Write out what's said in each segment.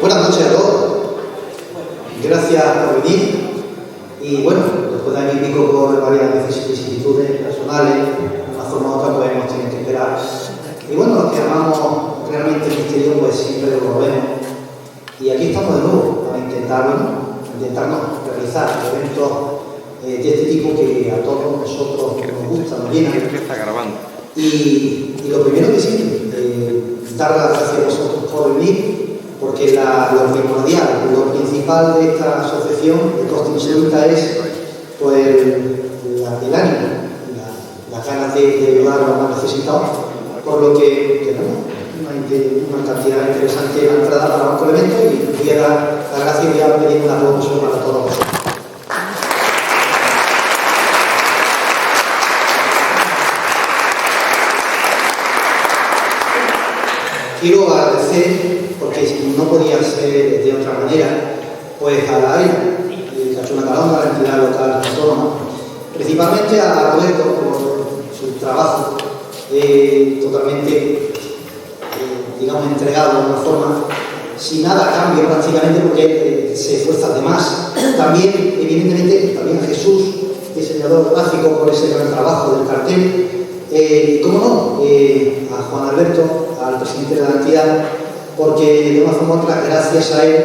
Buenas noches a todos. Gracias por venir. Y bueno, después de año y pico por varias vicisitudes personales, de una forma u otra pues hemos tenido que esperar. Y bueno, los que amamos realmente el misterio pues siempre lo volvemos. Y aquí estamos de nuevo para intentarnos realizar eventos de este tipo que a todos nosotros nos gustan, nos llenan. Y lo primero que sí, dar las gracias a vosotros por venir, porque lo primordial, lo principal de esta asociación de Costa Insólita es pues, el ánimo, las ganas de ayudar a los más necesitados, por lo que tenemos una cantidad interesante de entrada para nuestro evento y voy a dar las gracias y voy a pedir un aplauso para todos vosotros. Quiero agradecer, porque no podía ser de otra manera, pues a la ARENA, Cachuna Calahonda, la entidad local autónoma, principalmente a Roberto por su trabajo totalmente, digamos, entregado de una forma, sin nada a cambio prácticamente, porque se esfuerza de más. También, evidentemente, también a Jesús, diseñador gráfico, por ese gran trabajo del cartel. ¿Cómo no? A Juan Alberto, al presidente de la entidad, porque de una forma u otra, gracias a él,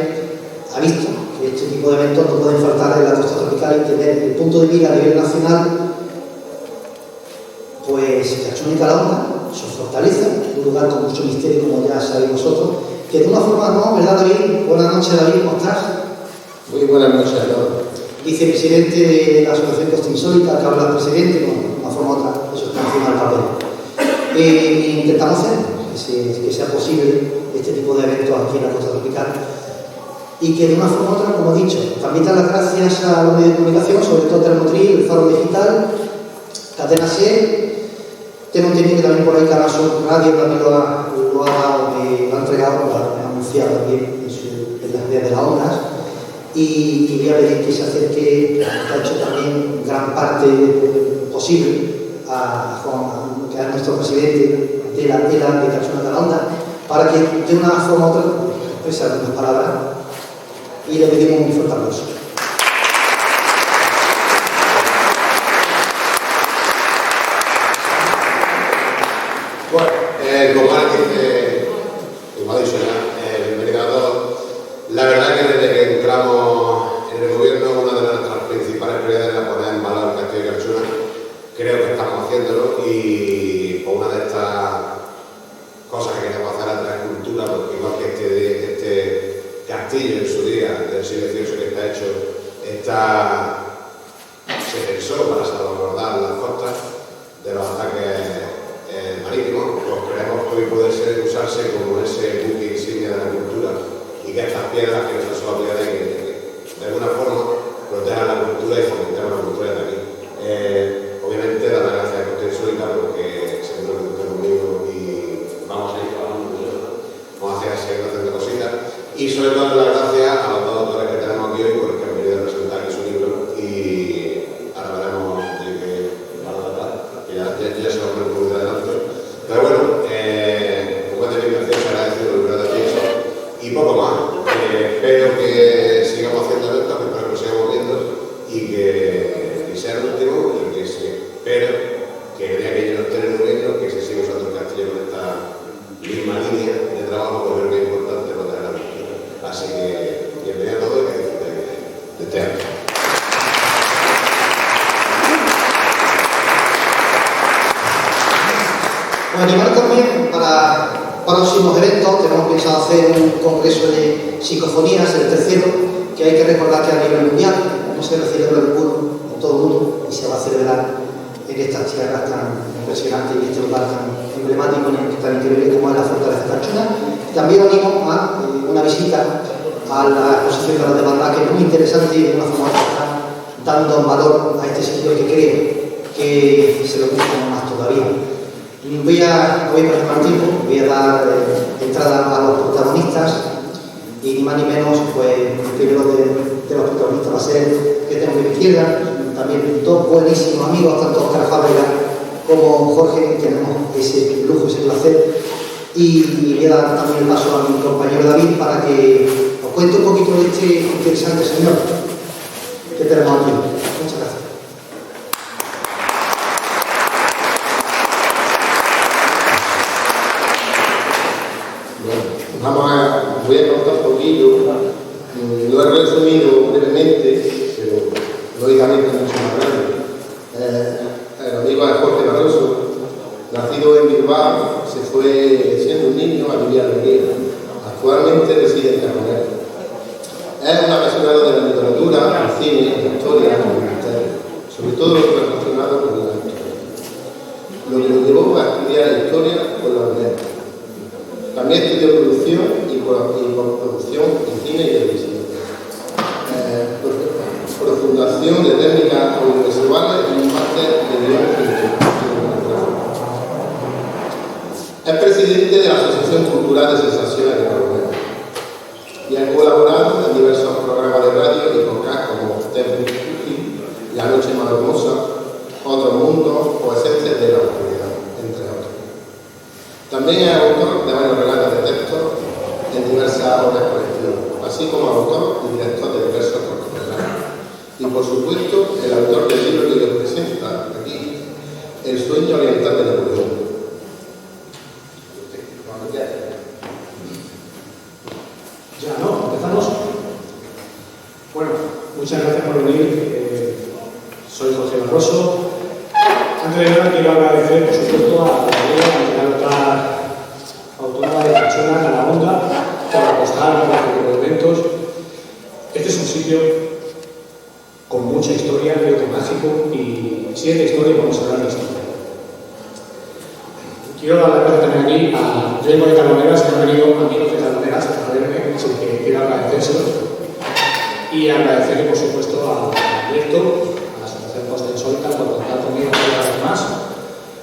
ha visto que este tipo de eventos no pueden faltar en la costa tropical y tener el punto de mira a nivel nacional, pues Cachuna y Calahonda, su fortaleza, un lugar con mucho misterio, como ya sabéis vosotros, que de una forma, ¿no? ¿Verdad, David? Buenas noches, David, ¿cómo estás? Muy buenas noches a todos. Vicepresidente de la Asociación Costa Insólita, que habla el presidente, bueno, de una forma u otra, eso está encima del papel. Intentamos hacer que sea posible este tipo de eventos aquí en la costa tropical y que de una forma u otra, como he dicho, también dar las gracias a los medios de comunicación, sobre todo Telemotriz, el Faro Digital, Cadena SER, tengo entendido que también por ahí Canal Sur Radio también lo ha entregado, lo ha anunciado también en las redes de las ondas. Y voy a pedir que se acerque, que ha hecho también gran parte posible a Juan, que es nuestro presidente de la tela de Cachuna Calahonda, para que de una forma u otra exprese algunas palabras y le pedimos un fuerte aplauso. Bueno, como ha dicho ya, bienvenido a todos. La verdad que desde que entramos en el gobierno, una de nuestras principales prioridades era poner en valor el castillo de Cachuna. Creo que estamos haciéndolo y por una de estas cosas que queremos hacer a través de cultura, porque igual que este castillo en su día del siglo XVIII que está hecho, se pensó para salvaguardar las costas de los ataques marítimos, pues creemos que hoy puede usarse como ese buque insignia de la cultura y que estas piedras que nos son propiedades que de alguna forma protejan la cultura y fomentan la cultura de aquí. Obviamente dar las gracias a Costa Insólita porque se me gusta conmigo y vamos a ir trabajando mucho, vamos a seguir haciendo cositas y sobre todo las gracias a los dos autores que tenemos aquí hoy porque han venido a presentar aquí su libro y ahora veremos de qué van a tratar, que ya se va a poner un poco de adelante. Pero bueno, como he tenido que agradecido el libro de aquí y poco más. Espero que sigamos haciendo eventos, que espero que lo sigamos viendo y que sea el último y que espero que el día que yo no esté en el gobierno que se siga usando el castillo con esta misma línea de trabajo, porque creo que es importante proteger la cultura. Así que bienvenido a todos y que disfruten de este año. Bueno, animar también para próximos eventos, tenemos pensado hacer un congreso de psicofonías, el tercero, que hay que recordar que a nivel mundial no se celebra en todo el mundo y se va a celebrar en estas tierras tan impresionantes y este lugar tan emblemático, tan increíble como es la fortaleza Cachuna. También animo a una visita a la exposición de la demanda, que es muy interesante y de una forma que está dando valor a este sitio que creo que se lo gusta más todavía. Voy a perder más tiempo, voy a dar entrada a los protagonistas y ni más ni menos, pues el primero de los protagonistas va a ser que tengo a mi izquierda, también dos buenísimos amigos, tanto Óscar Fábrega como Jorge, tenemos ese lujo, ese placer Y voy a dar también el paso a mi compañero David para que os cuente un poquito de este interesante señor que tenemos aquí. Muchas gracias. Voy a contar un poquillo, lo he resumido brevemente, pero lógicamente mucho más grande. El amigo Jorge Barroso, nacido en Bilbao, se fue siendo un niño a vivir a Almería. Actualmente reside en Carbonell. Es un apasionado de la literatura, el cine, la historia, el misterio, sobre todo lo relacionado con la historia. Lo que lo llevó a estudiar historia con la UNED. También estudió producción y postproducción en cine y televisión. Profundación de técnicas audiovisuales y un máster de guión cinematográfico. Es presidente de la Asociación Cultural de Sensaciones de Carbonell y ha colaborado en diversos programas de radio y podcast como La Noche Más Hermosa, Otro Mundo o Esencias de la Oscuridad, entre otros. También es autor de varios relatos de texto en diversas obras colectivas, así como autor y director de diversos cortometrajes. Y por supuesto, el autor del libro que les presenta aquí, El sueño oriental de Napoleón. Ya, ¿no? ¿Empezamos? Bueno, muchas gracias por venir. Soy José Barroso. Antes de nada quiero agradecer, por supuesto, a la local autónoma de Pachona, Calahonda, por apostar por este tipo de eventos. Este es un sitio con mucha historia, creo que mágico, y si es de historia, vamos a hablar de historia. Quiero dar las gracias también aquí a Diego de Carboneras, que han venido amigos de Carboneras a verme, así que quiero agradecérselo. Y agradecerle, por supuesto, a Alberto, a la Asociación Costa Insólita, por contar conmigo una vez más.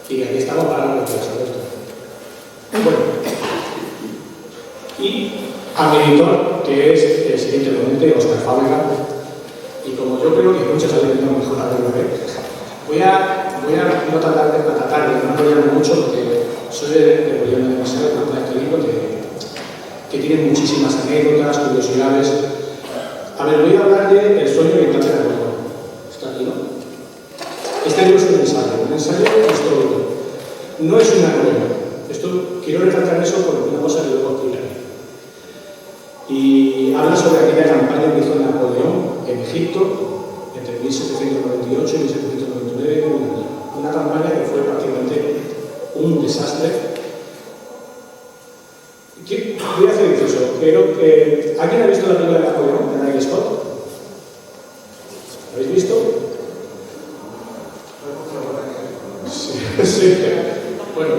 Y aquí estamos para lo que es Alberto. Bueno, y a mi editor, que es el siguiente ponente, Óscar Fábrega. Y como yo creo que muchos han tenido mejor alguna vez, voy a no tratar de no enrollarme mucho porque soy de enrollarme demasiado con este libro que tiene muchísimas anécdotas, curiosidades. A ver, voy a hablar de El sueño oriental de Napoleón. Está aquí, ¿no? Este libro es un ensayo histórico. No es una novela. Esto, quiero retratar eso por una cosa que luego explicaré. Y habla sobre aquella campaña que hizo Napoleón en Egipto entre 1798 y 1799, una campaña que fue prácticamente un desastre. Voy a hacer eso. Creo que ¿alguien ha visto la película de Napoleón de Ridley Scott? ¿Habéis visto? Sí. Bueno,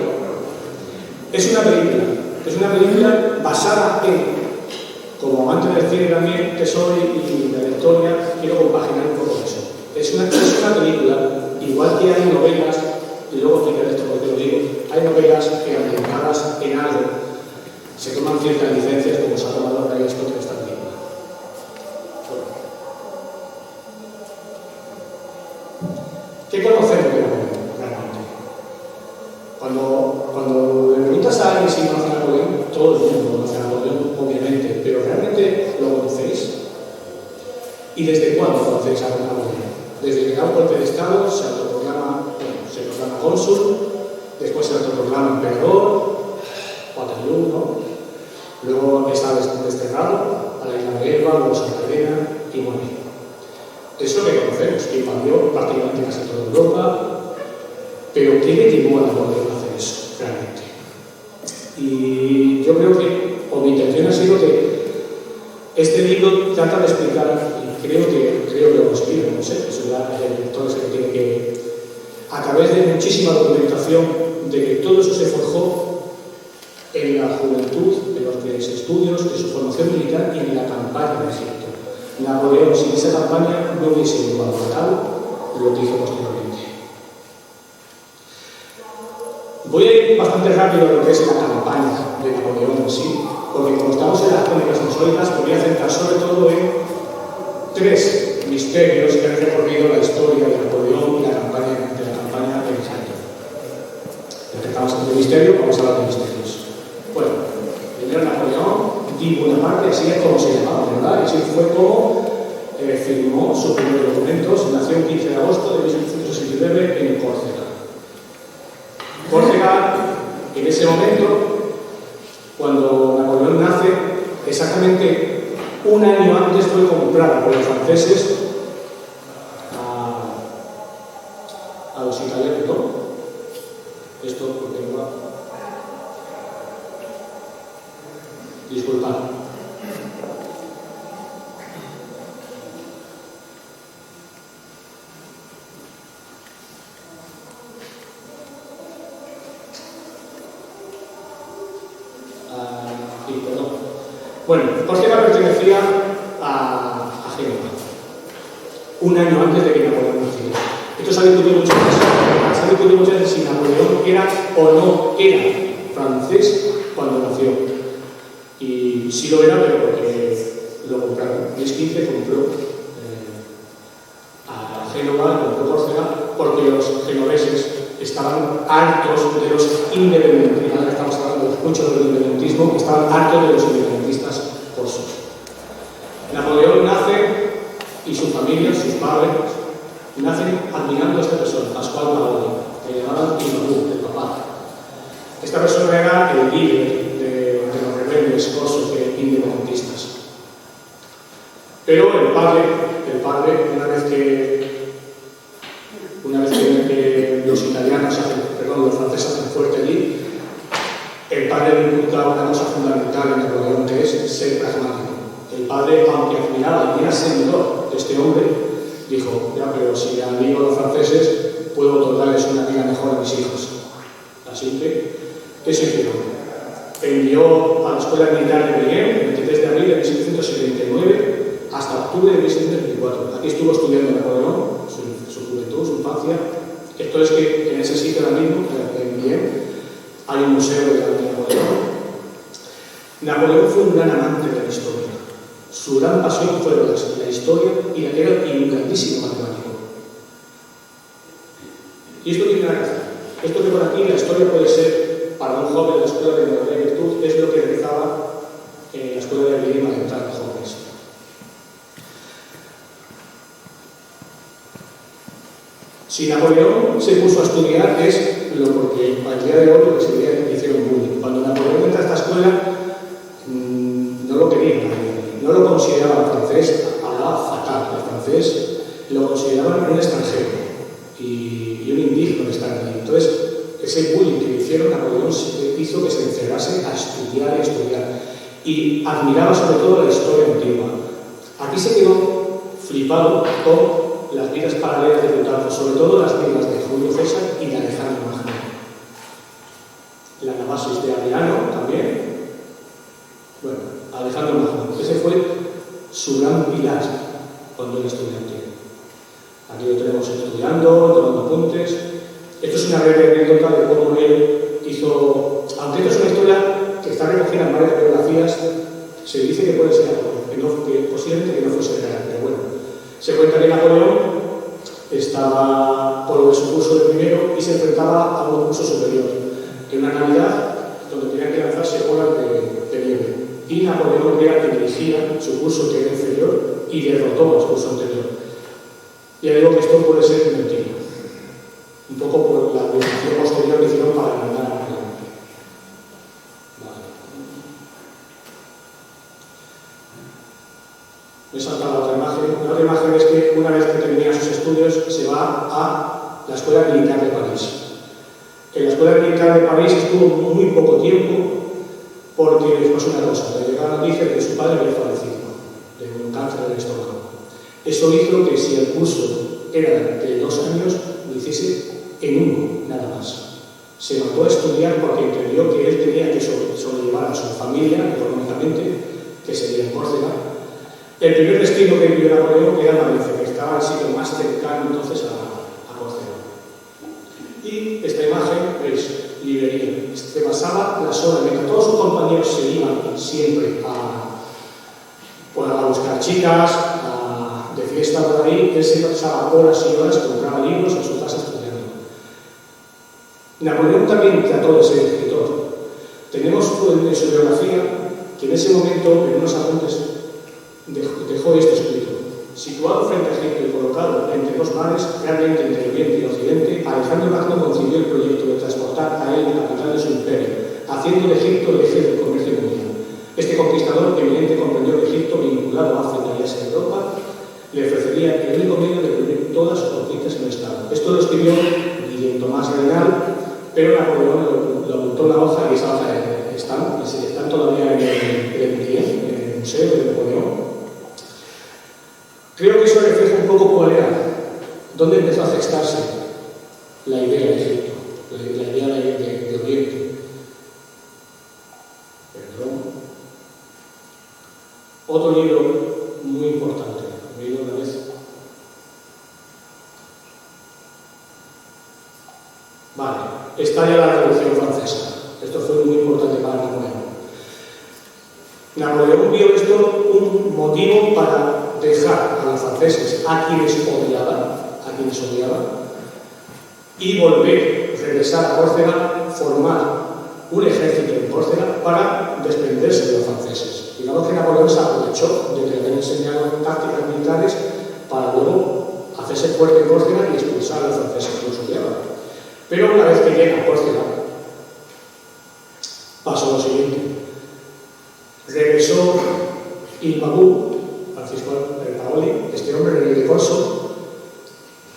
es una película basada en, como amante del cine también que soy y de la historia, quiero compaginar un poco eso. Es una película, igual que hay novelas, y luego explicaré esto porque lo digo, hay novelas que ambientadas en algo se toman ciertas licencias como se ha tomado Ridley Scott en esta película. ¿Qué conocemos de Napoleón realmente? Cuando le preguntas a alguien si conoce a Napoleón, todo el mundo conoce a Napoleón, obviamente, pero ¿realmente lo conocéis? ¿Y desde cuándo conocéis a Napoleón? Desde que da un golpe de Estado, se proclama cónsul, después se autoproclama emperador, Waterloo, ¿no? Luego está desterrado a la isla de Elba, luego se encadena y muere. Es lo que conocemos, que invadió prácticamente casi toda Europa, pero ¿qué le llevó a Napoleón a hacer eso, realmente? Y yo creo que, o mi intención ha sido que este libro trata de explicar, y creo que lo conseguido, no sé, eso ya el lector es el que tiene que, a través de muchísima documentación, de que todo eso se forjó en la juventud, en los estudios, en su formación militar y en la campaña de Egipto. Napoleón, sin esa campaña, no hubiese llevado a cabo lo que hizo posteriormente. Voy a ir bastante rápido a lo que es la campaña de Napoleón en sí, porque como estamos en las crónicas insólitas, voy a centrar sobre todo en tres misterios que han recorrido la historia de Napoleón y la campaña de Egipto. Ya que estamos ante el misterio, vamos a hablar de misterios. padre, ¿verdad? Y así fue como firmó sus primeros documentos. Nació el 15 de agosto de 1869 en Córcega. Córcega, en ese momento, cuando Napoleón nace, exactamente un año antes fue comprada por los franceses a los italianos, ¿no? Esto porque no va. Disculpad. Perdón. Bueno, Córcega pertenecía a Génova, un año antes de que Napoleón naciera. Esto se ha discutido muchas veces. Se ha discutido muchas veces si Napoleón era o no era francés cuando nació. Y sí lo era, pero porque lo compraron. Luis XV compró a Génova, compró Córcega, porque los genoveses estaban hartos de los independentistas. Ahora estamos hablando mucho del independentismo, estaban hartos de los independentistas corsos. Napoleón nace y su familia, sus padres, nacen admirando a esta persona, Pascual Paoli, que llamaban Imanú, el papá. Esta persona era el líder de los rebeldes corsos independentistas. Pero el padre, una vez que los italianos los franceses hacen fuerte allí, el padre le inculca una cosa fundamental en Napoleón, que es ser pragmático. El padre, aunque admiraba y era seguidor de este hombre, dijo, ya, pero si amigo a los franceses, puedo otorgarles una vida mejor a mis hijos. Así que, ¿qué se hicieron? Envió a la Escuela Militar de Brienne, el 23 de abril de 1779, hasta octubre de 1724. Aquí estuvo estudiando Napoleón, su juventud, su infancia. Esto es que en ese sitio ahora mismo, en Brienne, hay un museo de Napoleón. Napoleón fue un gran amante de la historia. Su gran pasión fue la historia y era un grandísimo matemático. Y esto tiene una razón. Esto que por aquí la historia puede ser para un joven de la escuela de Moral y Virtud es lo que realizaba en la escuela de Brienne para entrar a jóvenes. Si Napoleón se puso a estudiar es porque al día de hoy lo que se diría que hicieron bullying. Cuando Napoleón entra a esta escuela no lo querían, no lo consideraban francés, hablaba fatal. El francés lo consideraban un extranjero y un indígena estar allí. Entonces, ese bullying que le hicieron Napoleón hizo que se encerrase a estudiar y estudiar. Y admiraba sobre todo la historia antigua. Aquí se quedó flipado con las vidas paralelas de Plutarco, sobre todo las vidas de Julio César y de Alejandro Magno. La Navasis de Adriano también. Bueno, Alejandro Magno, ese fue su gran pilar cuando era estudiante. Aquí lo tenemos estudiando, tomando apuntes. Esto es una breve anécdota de cómo él hizo, aunque esto es una historia que está recogida en varias biografías, se dice que puede ser algo, que posiblemente que no fuese real, pero bueno. Se cuenta que Napoleón estaba por su curso de primero y se enfrentaba a un curso superior. En una Navidad, donde tenían que lanzarse bolas de nieve. Y Napoleón era quien dirigía su curso que era inferior y derrotó a su curso anterior. Ya digo que esto puede ser mentira. Un poco por la biografía posterior que hicieron para ganar a Napoleón. Vale. Me he saltado otra imagen. La otra imagen es que una vez que termina sus estudios se va a la Escuela Militar de París. En la Escuela Militar de París estuvo muy poco tiempo porque les pasó una cosa. Le llegó la noticia de que su padre había fallecido de un cáncer del estómago. Eso hizo que si el curso era de 2 años, lo hiciese en 1, nada más. Se mandó a estudiar porque entendió que él tenía que sobrellevar a su familia económicamente, que sería en Córcega. El primer destino que vivió Napoleón era Valencia, que estaba el sitio más cercano entonces a Córcega. Y esta imagen es librería. Se pasaba las horas, mientras todos sus compañeros se iban siempre a buscar chicas, de fiesta por ahí, él se pasaba horas y horas, compraba libros en su casa estudiando. Napoleón también trató de ser escritor. Tenemos en su biografía que en ese momento, en unos apuntes, dejó esto escrito: situado frente a Egipto y colocado entre dos mares, realmente entre Oriente y Occidente, Alejandro Magno concibió el proyecto de transportar a él la capital de su imperio, haciendo de Egipto el eje del comercio mundial. Este conquistador eminente comprendió que Egipto, vinculado a África y Asia y Europa, le ofrecería el único medio de cubrir todas sus conquistas en el Estado. Esto lo escribió Guillem Tomás Reynal, pero Napoleón lo apuntó en la hoja, y esa hoja están todavía en el Museo de Napoleón. Creo que eso refleja un poco cuál era, dónde empezó a gestarse la idea de Egipto, la idea de Oriente. Perdón. Otro libro muy importante, he leído una vez. Vale, estalla la Revolución Francesa. Esto fue muy importante para Napoleón. Napoleón vio esto un motivo para dejar a los franceses, a quienes odiaban, y regresar a Córcega, formar un ejército en Córcega para desprenderse de los franceses. Digamos que Napoleón se aprovechó de que le habían enseñado tácticas militares para luego hacerse fuerte en Córcega y expulsar a los franceses que los odiaban. Pero una vez que llega a Córcega, pasó lo siguiente. Regresó Ilmabú, Francisco Paoli, este hombre rey de Corso,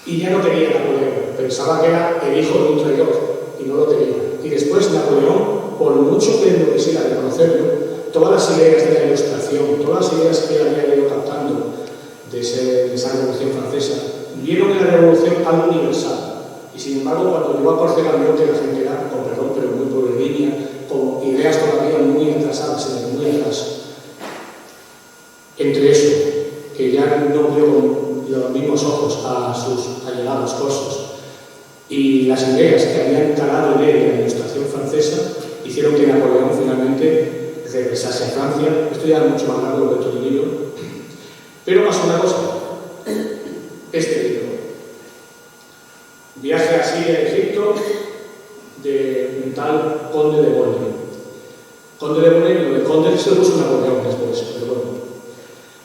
y ya no quería a Napoleón. Pensaba que era el hijo de un traidor y no lo quería. Y después Napoleón, por mucho que no quisiera reconocerlo, todas las ideas de la Ilustración, todas las ideas que él había ido captando de esa Revolución Francesa, vieron en la Revolución algo universal. Y sin embargo, cuando llegó a Córcega, vio que la gente era, con perdón, pero muy pueblerina, con ideas todavía muy atrasadas, muy atrás. Entre eso, que ya no vio con los mismos ojos a sus allegados corsos, y las ideas que habían calado en él en la Ilustración francesa, hicieron que Napoleón finalmente regresase a Francia. Esto ya es mucho más largo que todo el libro. Pero pasó una cosa. Este libro. Viaje a Siria y Egipto de un tal Conde de Bonny. Conde de Bonny, lo de Conde se lo puso Napoleón después, pero bueno.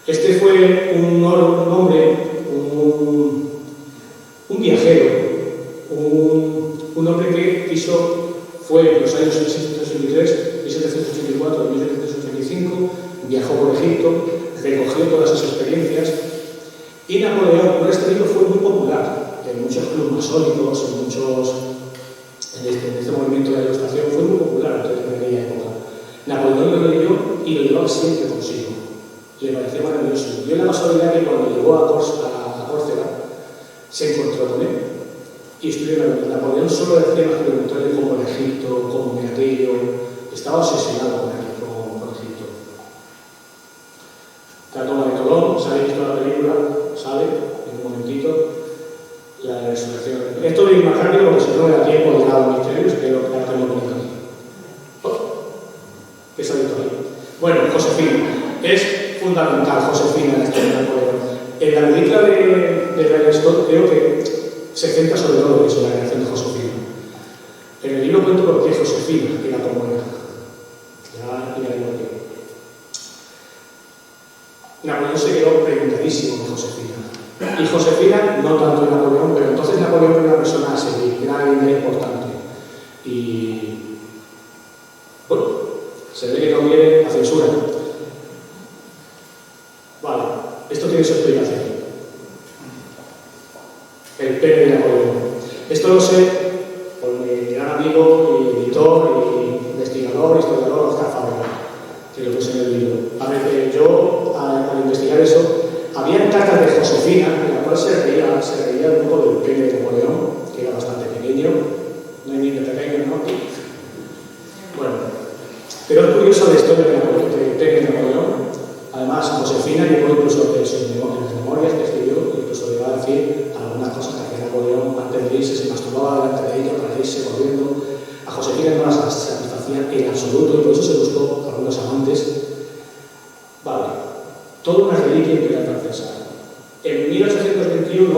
Este fue un hombre, un viajero, un hombre que fue en los años 1683, 1784 y 1785, viajó por Egipto, recogió todas esas experiencias, y Napoleón, por este libro, fue muy popular en muchos clubes masónicos, en este movimiento de la Ilustración, fue muy popular en aquella época. Napoleón lo leyó y lo llevaba siempre consigo. Le pareció maravilloso. Dio la casualidad que cuando llegó a Córcega, se encontró con él y estudió la vida. Napoleón solo decía más que preguntarle cómo era Egipto, cómo era aquello. Estaba obsesionado con Egipto. La toma de Tolón, ¿sabéis visto la película? Sale en un momentito. La resurrección. Esto lo digo más rápido porque si no me da tiempo de dar los misterios, que lo que ahora tengo poniendo aquí. ¿Qué se ha visto ahí? Bueno, Josefina. Es fundamental, Josefina, en la historia de Napoleón. En la película de Ridley Scott creo que se centra sobre todo eso, la relación de Josefina. En el libro cuento por qué Josefina era como era. Ya miraré por qué. Napoleón se quedó preguntadísimo de Josefina. Y Josefina, no tanto de Napoleón, pero entonces Napoleón era una persona a seguir, era alguien importante. Y bueno, se ve que no viene a censura. Vale, esto tiene su explicación. El pene de Napoleón. Esto lo sé por mi gran amigo y editor y investigador, historiador Oscar Fabra, que lo puse en el libro. A ver, yo al investigar eso, había cartas de Josefina en la cual se reía un poco del pene de Napoleón, que era bastante pequeño. No hay niño pequeño, ¿no? Bueno, pero es curiosa la historia del pene de Napoleón. Además, Josefina llegó incluso en las memorias que escribió, incluso llegó a decir algunas cosas que hacía Napoleón antes de irse, se masturbaba delante de ella para irse corriendo. A Josefina no la satisfacía en absoluto y por eso se buscó algunos amantes. Vale, toda una reliquia imperial francesa. En 1821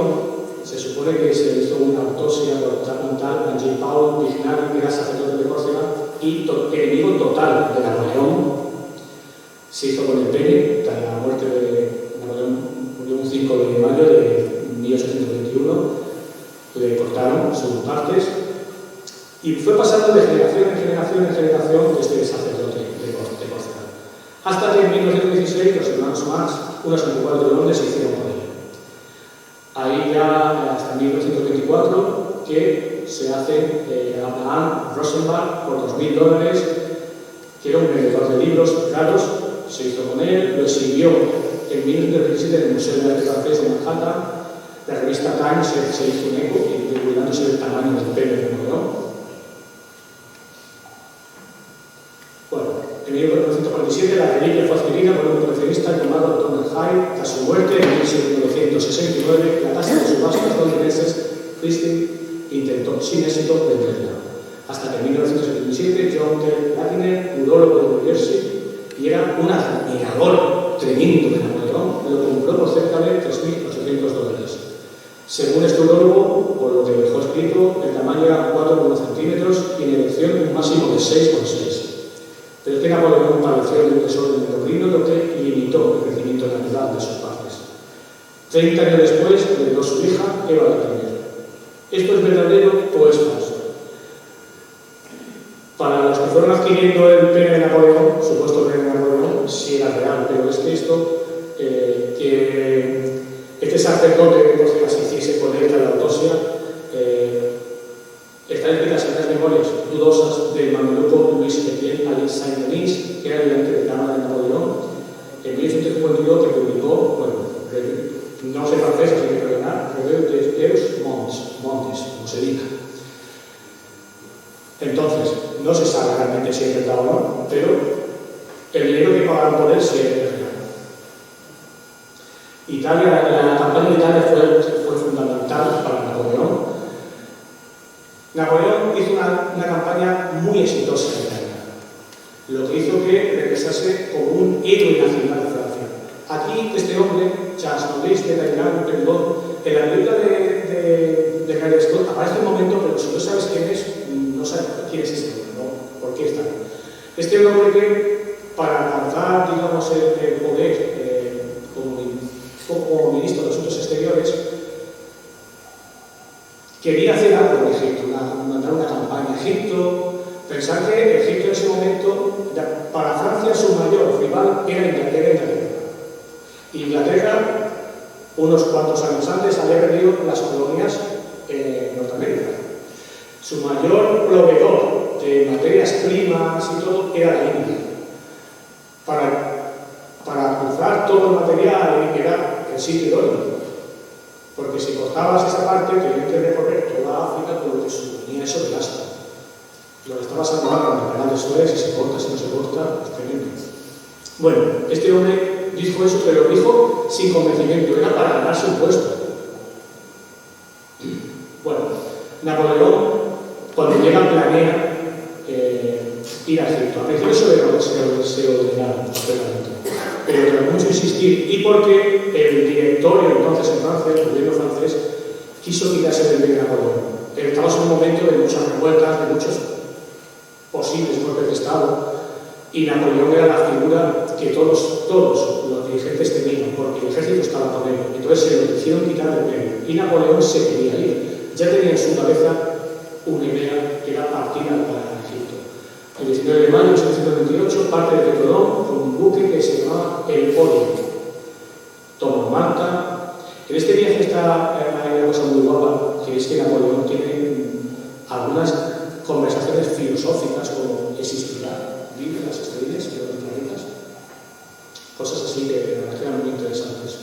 se supone que se hizo una autopsia por un tal Jean-Paul Vignali, que era sacerdote de Córcega y enemigo total de Napoleón. Se hizo con el pene, tras la muerte de fue pasando de generación en generación en generación desde el sacerdote de Córcega. Hasta que en 1916 los hermanos Marx, unos 24 de Londres, se hicieron con él. Ahí ya hasta 1924 que se hace Abraham Rosenbach por $2000, que era un vendedor de libros raros, se hizo con él, lo exhibió en 1917 en el Museo de Arte Francés de Manhattan. La revista Times se hizo un eco, cuidándose del tamaño del pene de Napoleón. Bueno, en 1947 la reliquia fue adquirida por un coleccionista llamado Donald Hyde. Tras su muerte en 1969, la casa de subastas londinenses Christie intentó sin éxito venderla. Hasta que en 1977 John T. Latiner, urólogo de New Jersey, y era un admirador tremendo de Napoleón, lo compró por cerca de $3.800. Según este urólogo, por lo que dejó escrito, el tamaño era 4,1 centímetros y en erección un máximo de 6,6. Pero este Napoleón padeció de un desorden endocrino, lo que limitó el crecimiento natural de sus partes. 30 años después heredó su hija, Eva Latiner. ¿Esto es verdadero o es falso? Para los que fueron adquiriendo el pene de Napoleón, supuesto pene de Napoleón, sí era real, pero es que esto, que este sacerdote que se hiciese con él la autopsia, está escritas en las memorias dudosas del mameluco Luis Etienne Saint-Denis, que era el ayudante de cámara de Napoleón, en 1852, que publicó, bueno, no sé francés, así que perdonar, Revue des Deux Mondes, como se diga. Entonces, no se sabe realmente si es verdad o no, pero el dinero que pagaron por él sí es real. La campaña de Italia fue fundamental para Napoleón. Napoleón hizo una campaña muy exitosa en Italia, lo que hizo que regresase como un héroe nacional de Francia. Aquí, este hombre, Charles de Talleyrand, en la película de Ridley Scott aparece un momento, pero si no sabes quién es, no sabes quién es este hombre, ¿no? ¿Por qué está aquí? Este es un hombre que, para alcanzar, digamos, el poder como ministro de Asuntos Exteriores, quería hacer algo en Egipto, mandar una campaña a Egipto. Pensar que Egipto en ese momento, para Francia, su mayor rival era Inglaterra. Inglaterra, unos cuantos años antes, había perdido las colonias en Norteamérica. Su mayor proveedor de materias primas y todo era la India. Para cruzar todo el material era el sitio idóneo. Porque si cortabas esa parte, tenías que recorrer toda África por lo que suponía eso de gasto. Lo que está pasando ahora con el canal de Suez, si se corta, si no se corta, es tremendo. Bueno, este hombre dijo eso, pero lo dijo sin convencimiento, era para ganarse un puesto. Bueno, Napoleón, cuando llega, planea ir a Egipto. A principio se lo negaron completamente, pero tras mucho insistir, y porque el directorio entonces en Francia, el gobierno francés, quiso quitarse del medio de Napoleón. Estamos en un momento de muchas revueltas, de muchos posibles golpes de Estado, y Napoleón era la figura que todos los dirigentes tenían, porque el ejército estaba con él. Entonces se lo hicieron quitar del medio, y Napoleón se quería ir. Ya tenía en su cabeza una idea que era partir para Egipto. El 19 de mayo de 1828 parte de Tolón con un buque que se llamaba el Orient. Toma Malta. En este viaje hay una cosa muy guapa, que es que Napoleón tiene algunas conversaciones filosóficas como existirá, vive las estrellas y los planetas, cosas así que me parecen muy interesantes.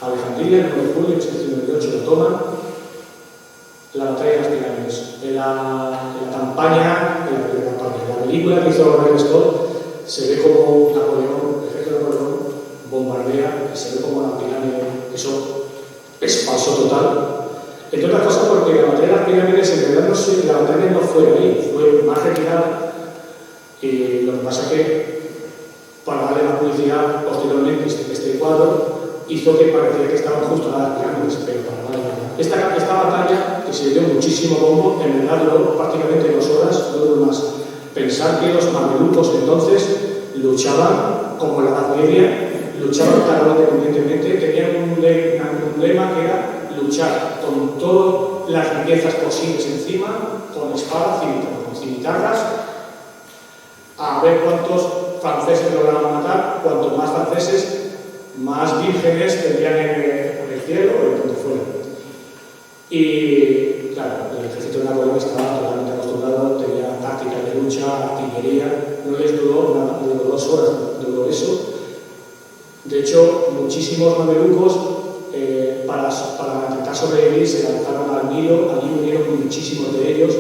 Alejandría, el 9 de julio de 1898 lo toma. La batalla de las pirámides. En la película que hizo Ridley Scott, se ve como Napoleón, el ejército de Napoleón, bombardea y se ve como la pirámide. Eso es falso total. Entre otras cosas porque la batalla de las pirámides, en realidad la batalla no fue ahí, fue más retirada. Y lo que pasa es que, para darle la publicidad posteriormente, este cuadro hizo que parecía que estaban justo a las pirámides, pero para nada. Esta batalla, que se dio muchísimo bombo, en verdad duró prácticamente 2 horas, no duró más. Pensar que los mamelucos entonces luchaban como en la Edad Media, luchaban cada uno independientemente, tenían un lema que era luchar con todas las riquezas posibles encima, con espadas y cimitarras, a ver cuántos franceses lograban matar. Cuanto más franceses, más vírgenes tendrían en el cielo o en donde fuera. Y claro, el ejército de Napoleón estaba totalmente acostumbrado, tenía tácticas de lucha, artillería, no les duró nada, duró 2 horas, duró eso. De hecho, muchísimos mamelucos para intentar sobrevivir se lanzaron al Nilo, allí murieron muchísimos de ellos.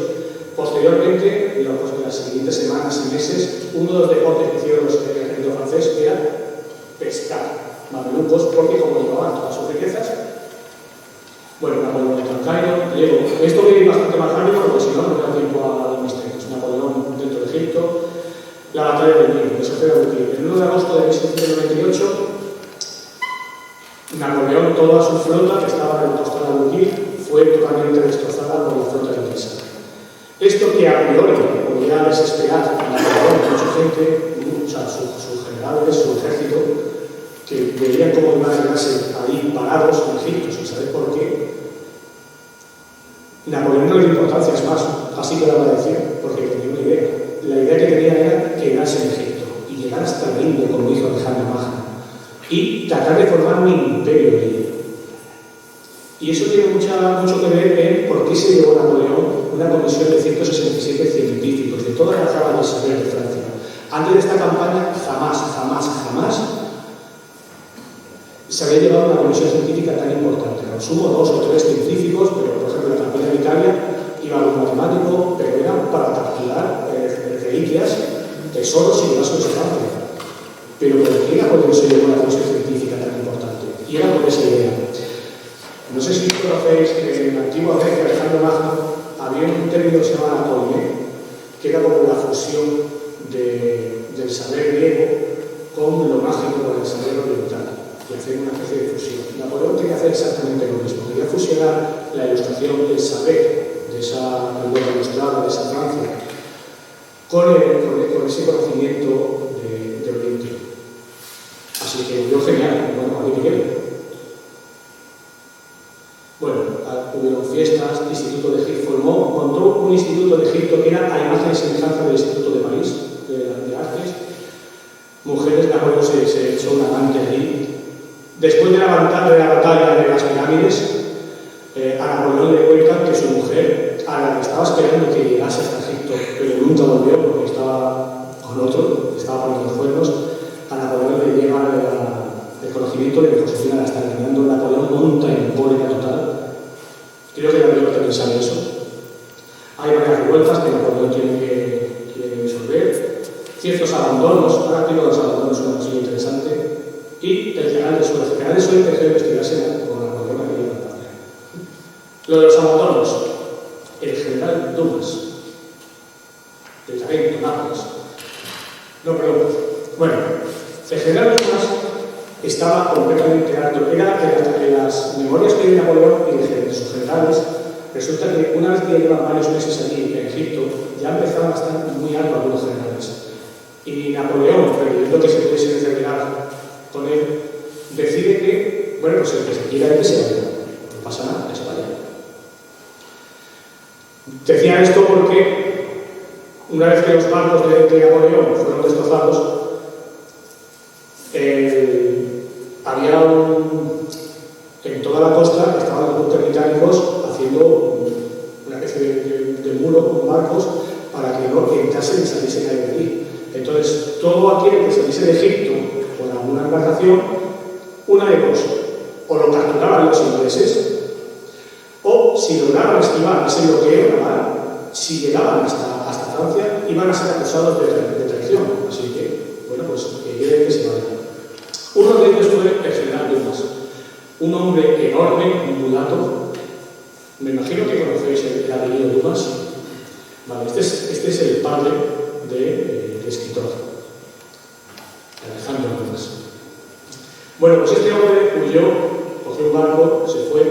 Posteriormente, en las siguientes semanas y meses, uno de los deportes que hicieron los ejércitos franceses era pescar mamelucos, porque como llevaban todas sus riquezas, bueno, Napoleón de Cancairo, Diego, esto viene bastante más rápido porque si no, no da tiempo a los misterios. Napoleón dentro de Egipto, la batalla del Nilo, que se hace de el 1 de agosto de 1798, Napoleón, toda su flota que estaba en el costado de Guadalquivir, fue totalmente destrozada por la flota inglesa. Esto que a priori podía desesperar a Napoleón, mucha gente, sus generales, su ejército, que veían cómo iban a quedarse ahí parados en Egipto sin saber por qué. Napoleón no le dio importancia, es más, así que lo agradeció, porque tenía una idea. La idea que tenía era quedarse en Egipto y llegar hasta la India, como dijo Alejandro Magno, y tratar de formar un imperio de ella. Y eso tiene mucho que ver en por qué se llevó a Napoleón una comisión de 167 científicos de todas las ramas del saber de Francia. Antes de esta campaña, jamás se había llevado una comisión científica tan importante. Al sumo 2 o 3 científicos, pero por ejemplo en la campaña de Italia iba un matemático, pero eran para capturar reliquias, tesoros y demás cosas de Francia. Pero ¿por qué Napoleón se llevó una comisión científica tan importante? Y era por esa idea. No sé si conocéis que en la antigua Grecia, Alejandro Magno, había un término que se llama anatomía, que era como la fusión del saber griego con lo mágico, con el saber oriental, y hacer una especie de fusión. Napoleón quería hacer exactamente lo mismo, quería fusionar la ilustración del saber, de esa Europa ilustrada, de esa Francia, con ese conocimiento de Oriente. Así que yo genial, bueno, a mí Miguel. Bueno, hubieron fiestas, Instituto de Egipto montó un instituto de Egipto que era a imagen y semejanza del Instituto de París, de Artes. Mujeres, Napoleón se echó un amante allí. Después de la batalla de las pirámides, a Napoleón le cuentan que su mujer, a la que estaba esperando que llegase hasta Egipto, pero nunca volvió porque estaba con otro, estaba poniendo los cuernos, a Napoleón le lleva el conocimiento de que Josefina la está engañando. Napoleón monta en cólera total. Creo que Napoleón también sabe eso. Hay varias revueltas que Napoleón tiene que resolver. Ciertos abandonos, ahora digo los abandonos, una cosa interesante. Y el general de Suez. El general de Suez dejó de investigarse con Napoleón a aquella batalla. Lo de los abandonos. El general Dumas, de Tarento, Nápoles. No, perdón. Bueno, el general Dumas estaba completamente harto. Era en las memorias que hay de Napoleón y de sus generales, resulta que una vez que llevan varios meses allí en Egipto, ya empezaban a estar muy hartos algunos generales. Y Napoleón, creyendo que se pudiese determinar con él, decide que, bueno, pues el que se quiera ir que se vaya. No pasa nada, que se vaya. Decía esto porque una vez que los barcos de Napoleón fueron destrozados, había en toda la costa estaban los buques británicos haciendo una especie de muro con barcos para que no entrasen y saliesen de allí. Entonces, todo aquel que saliese de Egipto con alguna embarcación, una de dos, o lo capturaban los ingleses, o si lograban esquivar ese bloqueo naval, si llegaban hasta Francia, iban a ser acusados de traición. Así que, bueno, pues que quieren que se vayan. Uno de ellos fue el general Dumas, un hombre enorme, un mulato. Me imagino que conocéis el apellido Dumas. Vale, este es el padre del escritor, Alejandro Dumas. Bueno, pues este hombre huyó, cogió un barco, se fue,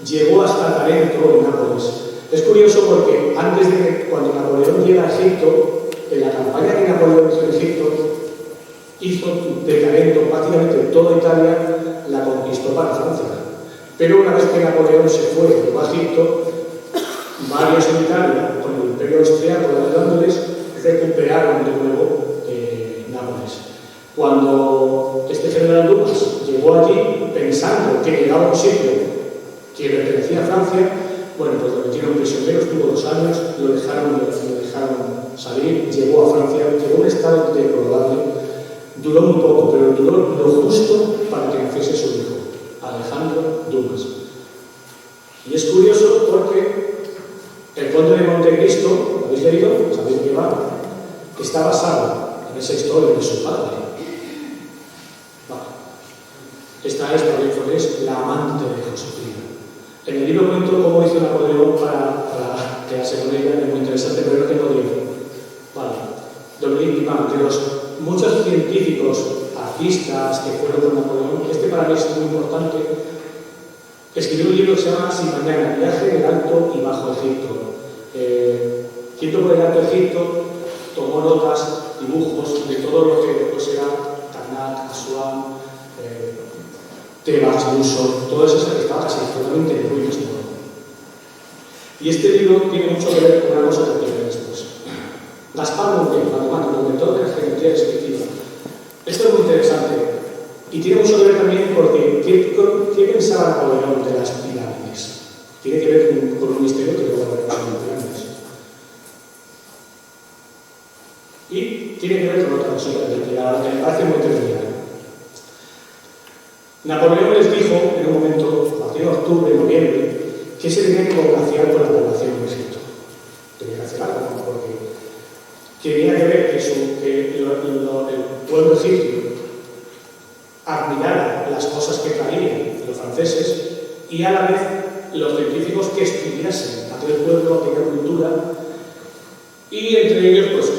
llegó hasta Tarento, en Nápoles. Es curioso porque antes de que, cuando Napoleón llega a Egipto, en la campaña que Napoleón hizo en Egipto, hizo de Tarento prácticamente toda Italia, la conquistó para Francia. Pero una vez que Napoleón se fue y llegó a Egipto, varios en Italia, con el imperio austriaco ayudándoles, recuperaron de nuevo Nápoles. Cuando este general Dumas llegó allí pensando que llegaba a un sitio que pertenecía a Francia, bueno, pues lo metieron prisionero, estuvo 2 años, lo dejaron salir, llegó a Francia, llegó a un estado deplorable, duró muy poco, pero duró lo justo para que naciese su hijo, Alejandro Dumas. Y es curioso porque el Conde de Montecristo, ¿lo habéis leído? ¿Sabéis de qué va? Está basado en esa historia de su padre. Esta es, por ejemplo, es la amante de Josefina. En el libro cuento cómo hizo Napoleón para quedarse con ella, es muy interesante, pero no tengo tiempo. Vale. Dominique Dumas, de los muchos científicos, artistas que fueron con Napoleón, este para mí es muy importante. Escribió un libro que se llama Sin Mañana, Viaje del Alto y Bajo Egipto. Yendo por el Alto Egipto, tomó notas, dibujos de todo lo que después era Karnak, Asuán, Tebas, Luxor, todo eso que estaba casi totalmente en ruinas. Y este libro tiene mucho que ver con una cosa que tiene después. Gaspar Montel, alemán, inventor de la geometría descriptiva. Esto es muy interesante y tiene mucho que ver también porque ¿qué pensaba Napoleón de las pirámides? Tiene que ver con un misterio que luego hablaremos en pirámides. Y tiene que ver con otra cosa que me parece muy entretenida. Napoleón les dijo en un momento, a partir de octubre, noviembre, que se tenía que congraciar con la población de Egipto. Tenía que hacer algo, ¿no? Porque tenía que ver que el pueblo egipcio admirara las cosas que traían los franceses y a la vez los científicos que estudiasen aquel pueblo, aquella cultura, y entre ellos, pues,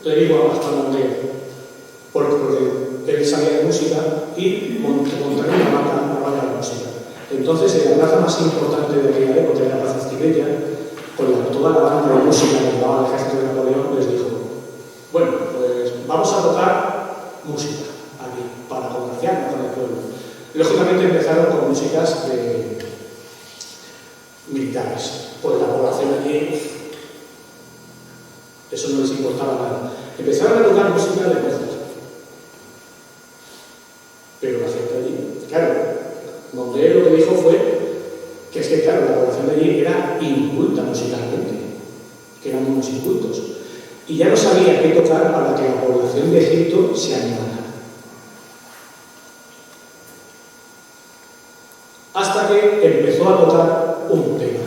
le digo a Gaspar Montel, porque él sabía de música y montaron una banda de música. Entonces, en la plaza más importante de aquella época, de la Plaza Estivella, con toda la banda de música que llevaba el ejército de Napoleón, les dijo: bueno, pues vamos a tocar música aquí, para congraciarnos con el pueblo. Lógicamente empezaron con músicas militares, porque la población allí, eso no les importaba nada. Empezaron a tocar música de Mozart. Pero la gente allí, claro, Montel lo que dijo fue que es que, claro, la población de allí era inculta musicalmente, que eran unos incultos, y ya no sabía qué tocar para que la población de Egipto se animara. Hasta que empezó a tocar un tema.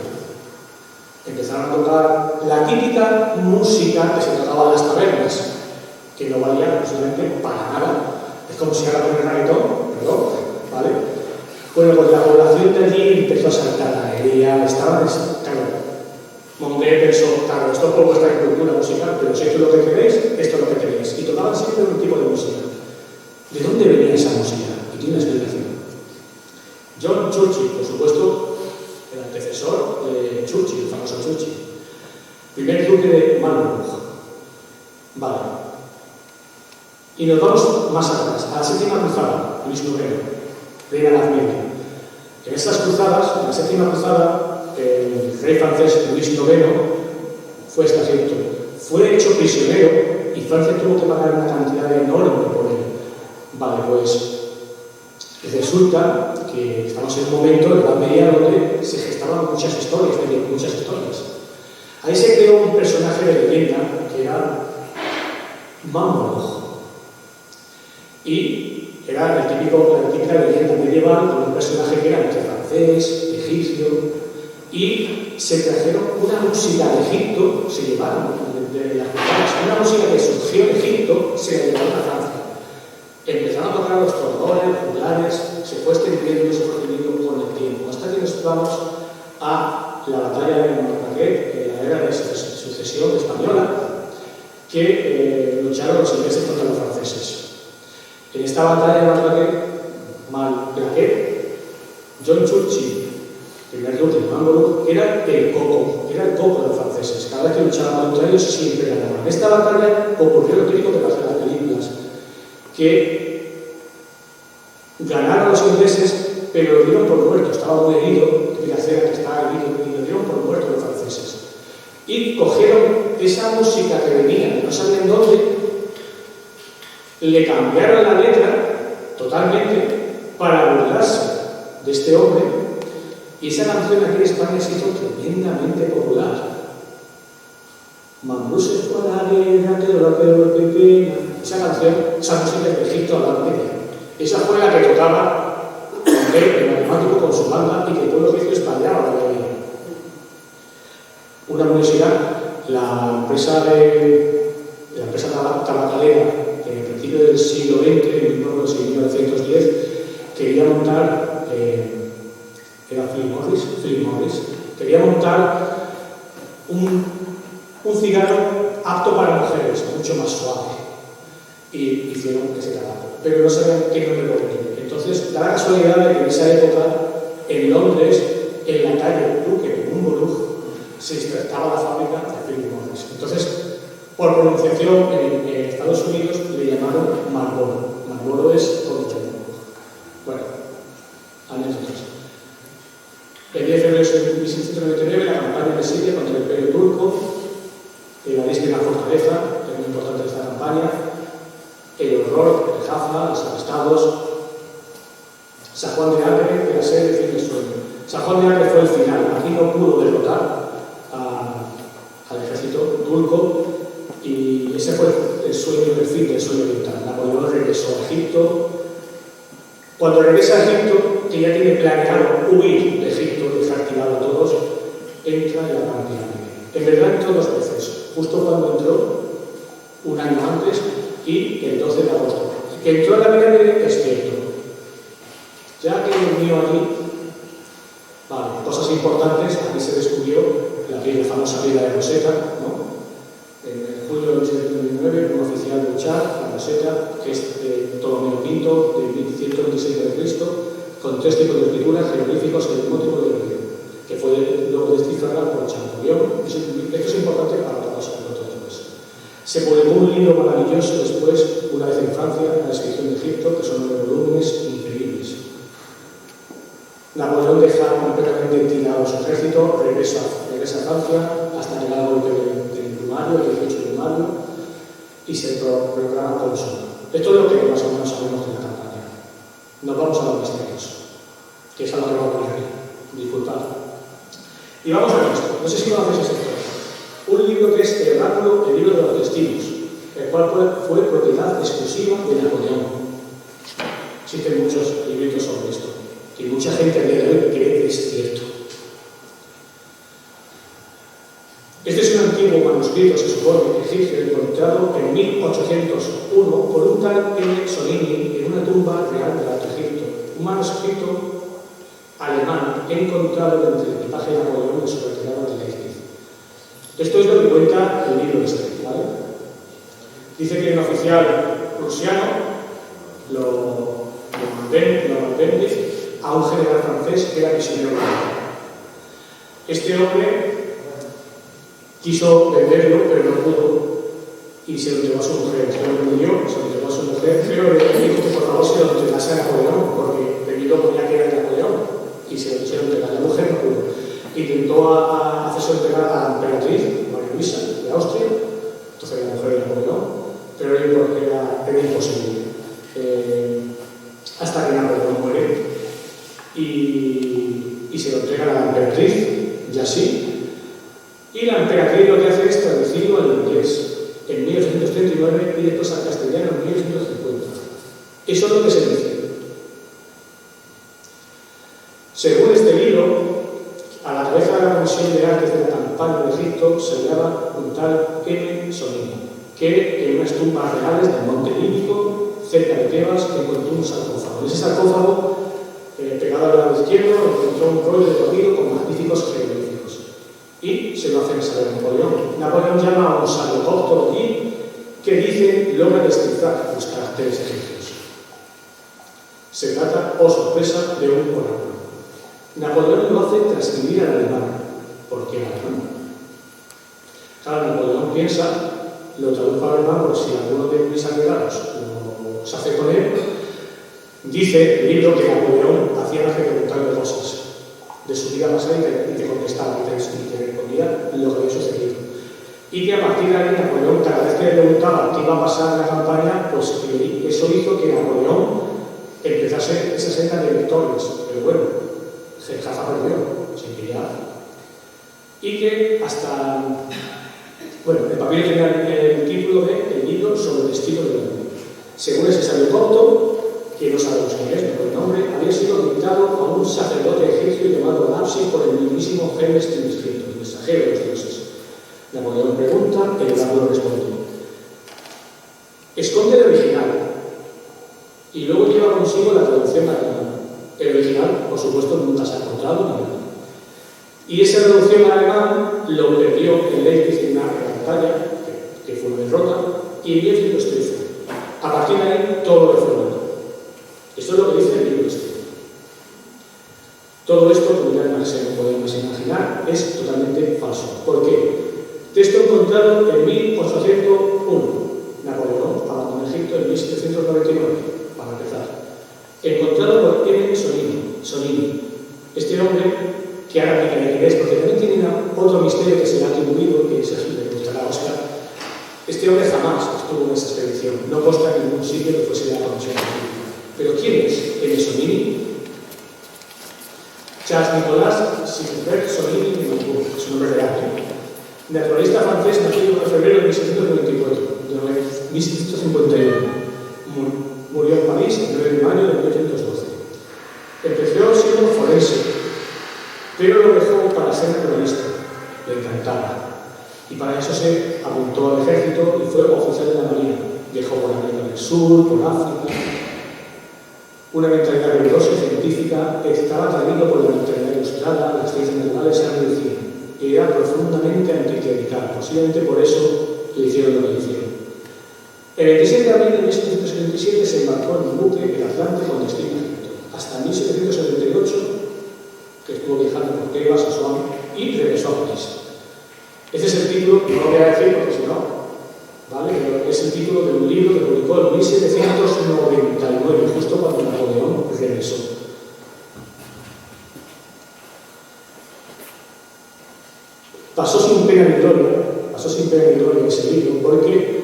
Empezaron a tocar la típica música que se tocaba en las tabernas, que no valía absolutamente para nada. Es como si ahora ponen reggaetón, perdón, ¿vale? Bueno, pues la población de allí empezó a saltar la alegría, estaban, claro, Montel pensó, claro, esto es por vuestra cultura musical, pero si esto es lo que queréis, esto es lo que queréis. Y tocaban siempre un tipo de música. ¿De dónde venía esa música? Y tiene una explicación. John Churchill, por supuesto, el antecesor de Churchill, el famoso Churchill, primer duque de Marlborough. Vale. Y nos vamos más atrás, a la séptima cruzada, Luis IX, reina de la Media. En estas cruzadas, en la séptima cruzada, el rey francés Luis IX fue escarciento. Fue hecho prisionero y Francia tuvo que pagar una cantidad enorme por él. Vale, pues resulta que estamos en un momento en la Edad Media donde se gestaban muchas historias. Ahí se creó un personaje de leyenda que era Marlborough. Y era la típica leyenda medieval con un personaje que era entre francés, egipcio, y se trajeron una música de Egipto, se llevaron de las cruzadas, una música que surgió en Egipto, se la llevaron a Francia. Empezaron a tocar los trombones, los juglares, se fue extendiendo con el tiempo, hasta que nos vamos a la batalla de Malplaquet, en la era de sucesión española, que lucharon los ingleses contra los franceses. En esta batalla de Malplaquet, John Churchill, primer duque de Marlborough, era el coco de los franceses. Cada vez que luchaban contra ellos siempre ganaban. En esta batalla ocurrió lo típico que pasa en las películas, que ganaron los ingleses pero lo dieron por muerto, estaba muy herido, de hacer que estaba herido, y lo dieron por muerto los franceses. Y cogieron esa música que venía, no sabían dónde, le cambiaron la letra totalmente para burlarse de este hombre, y esa canción aquí en España se hizo tremendamente popular. Mambrú se fue a la guerra, que lo peor pequeña. Esa canción, esa música es de Egipto a la media. Esa fue la que tocaba el matemático con su banda y que el pueblo egipcio españaba la guerra. Una curiosidad, la empresa tabacalera, en el principio del siglo XX, en 1910, quería montar, era Philip Morris, quería montar un cigarro apto para mujeres, mucho más suave, y hicieron ese trabajo, pero no sabían qué nombre ponerle. Entonces, da la casualidad de que en esa época, en Londres, en la calle Duque, en un Borough, se insertaba la fábrica de Philip Morris. Entonces, por pronunciación, en Estados Unidos le llamaron Marlboro. Marlboro es Orange. Bueno, anécdotas. El 10 de febrero de 1699, la campaña de Siria contra el Imperio Turco, la disciplina fortaleza, es muy importante esta campaña, el horror de Jaffa, los arrestados, San Juan de Acre, de la sede de fin del sueño. San Juan de Acre fue el final, aquí no pudo derrotar al ejército turco y ese fue el sueño del fin del sueño vital. Napoleón regresó a Egipto. Cuando regresa a Egipto, que ya tiene planeado huir de Egipto, dejar tirado a todos, entra en la Gran Pirámide. En verdad entró dos veces, justo cuando entró, un año antes y el 12 de agosto. Que entró en la pirámide es cierto. Ya que durmió allí, vale, cosas importantes, aquí se descubrió la famosa piedra de Rosetta, ¿no? En julio de 1799, un oficial de Chad, la Rosetta, que es de Ptolomeo V, de 1126 a.C., con 3 tipos de escrituras jeroglíficos y el mismo tipo de religión, que fue luego descifrada por Champollion. Esto es importante para todos después. Se publicó un libro maravilloso después, una vez en Francia, la descripción de Egipto, que son 9 volúmenes increíbles. Napoleón deja completamente tirado a su ejército, regresa a Francia hasta llegar al golpe del Brumario, el 18 de Brumario, y se proclama cónsul. Esto es lo que más o menos sabemos de la campaña. Nos vamos a los misterios, que es a lo que vamos a poner aquí. Disculpad. Y vamos a ver esto. No sé si conocéis ese texto. Un libro que es el oráculo, el libro de los testigos, el cual fue propiedad exclusiva de Napoleón. Existen muchos libritos sobre esto, y mucha gente a día de hoy cree que es cierto. Este es un antiguo manuscrito, se supone, egipcio, encontrado en 1801 por un tal M. Sonini en una tumba real del Alto Egipto. Un manuscrito alemán encontrado entre el equipaje de Napoleón en su retirada de Leipzig. Esto es lo que cuenta el libro este, ¿vale? Dice que un oficial prusiano lo vende a un general francés que era prisionero de guerra. Este hombre quiso venderlo, pero no pudo, y se lo entregó a su mujer. Este hombre murió, se lo entregó a su mujer, pero le dijo que por favor se lo entregase a Napoleón, porque debido ponía que era de Napoleón, y se lo quisieron entregar. La mujer no pudo. Intentó hacerse entregar a la emperatriz, María Luisa, de Austria, entonces la mujer de Napoleón, pero era imposible. Hasta que Napoleón muere, y se lo entrega a la emperatriz, y así. Y la emperatriz lo que hace es traducirlo al inglés en 1839 y después al castellano en 1850. Eso es lo que se dice. Según este libro, a la cabeza de la Comisión de Artes de la campaña de Egipto se hallaba un tal M. Sonini, que en unas tumbas reales del Monte Líbico, cerca de Tebas, encontró un sarcófago. En ese sarcófago, pegado al lado izquierdo, encontró un rollo de papiro con magníficos jeroglíficos. Y se lo hacen saber a Napoleón. Napoleón llama a un sabio doctor allí que dice logra descifrar los caracteres egipcios. Se trata, oh sorpresa, de un oráculo. Napoleón lo hace transcribir al alemán. ¿Por qué al alemán? Claro, Napoleón piensa, lo traduzco al alemán por si alguno de mis aliados se hace con él, Dice el libro que Napoleón hacía más que preguntarle cosas de su vida pasada y te contestaba y te respondía lo que había sucedido. Y que a partir de ahí Napoleón, cada vez que le preguntaba qué iba a pasar en la campaña, pues eso hizo que Napoleón empezase esa senda de victorias. Pero bueno, Jafa perdió, sin que ya. Y que hasta. Bueno, el papel tenía el título de El libro sobre el destino del mundo. Según ese sabio copto, que no sabemos quién es, por el nombre, había sido dictado a un sacerdote egipcio llamado Napsi por el mismísimo Hermes Trismegisto, el mensajero de los dioses. Napoleón pregunta, el oráculo responde. Esconde el original y luego lleva consigo la traducción alemana. El original, por supuesto, nunca se ha encontrado ni nada. Y esa traducción al alemán lo perdió en Leipzig en una batalla, que fue una derrota, y en 1513. A partir de ahí, todo lo fue mal. Esto es lo que dice el libro este. Todo esto, como ya podemos imaginar, es totalmente falso. ¿Por qué? Texto encontrado en 1801. Napoleón abandonó Egipto en 1799, para empezar. Encontrado por M. Sonini. Este hombre, que ahora me quién es, porque también tiene otro misterio que se le ha atribuido, que es así, le gustará a Oscar. Este hombre jamás estuvo en esa expedición, no consta en ningún sitio que fuese la comisión científica. ¿Pero quién es M. Sonini? Charles Nicolas Siegfried Sonini de Montbourg, su nombre real, naturalista francés nacido en febrero de 1794, de 1751. Murió en París el 9 de mayo de 1812. Empezó siendo forense, pero lo dejó para ser naturalista. Le encantaba. Y para eso se apuntó al ejército y fue oficial de la Marina. Viajó por América del Sur, por África. Una mentalidad rigurosa y científica, estaba atraído por la mentalidad ilustrada, las ciencias naturales se han reducido. Era profundamente anticlerical, posiblemente por eso le hicieron lo que le hicieron. El 27 de abril de 1777 se embarcó en un buque, el Atlante, con destino a Egipto. Hasta 1778, que estuvo viajando por Tebas, Asuán, y regresó a París. Ese es el título, no lo voy a decir porque si no, ¿vale? Pero es el título de un libro que publicó en 1799, justo cuando Napoleón regresó. Pasó sin pena ni gloria ese libro, porque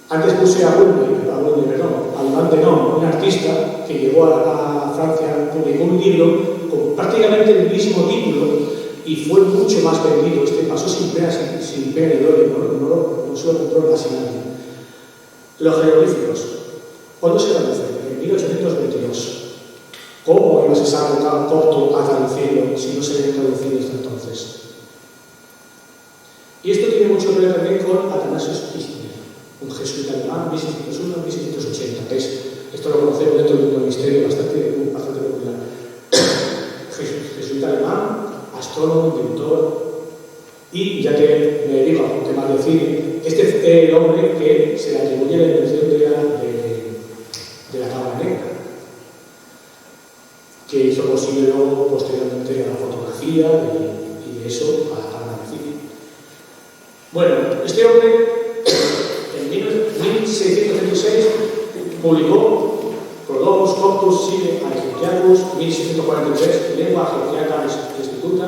antes puse a Alban Denon, un artista que llegó a Francia, publicó un libro con prácticamente el mismo título y fue mucho más vendido. Este pasó sin pena ni gloria, no se lo compró casi nadie. Los jeroglíficos, ¿cuándo se traducen? En 1822. ¿Cómo iba a ser algo tan corto a traducirlo si no se había traducido hasta entonces? Y esto tiene mucho que ver también con Athanasius Kirchner, un jesuita alemán, 1601-1680, que es, esto lo conocemos dentro de un misterio bastante popular. Jesuita alemán, astrónomo, inventor, y ya que me dedico a un tema de cine, este fue el hombre que se le atribuye la invención de la cámara negra, que hizo posible luego posteriormente la fotografía y eso a la cámara de cine. Bueno, este hombre en 1636 publicó Prodromus Coptus Sive Aegyptiacus, 1643, Lengua Aegyptiaca Restituta,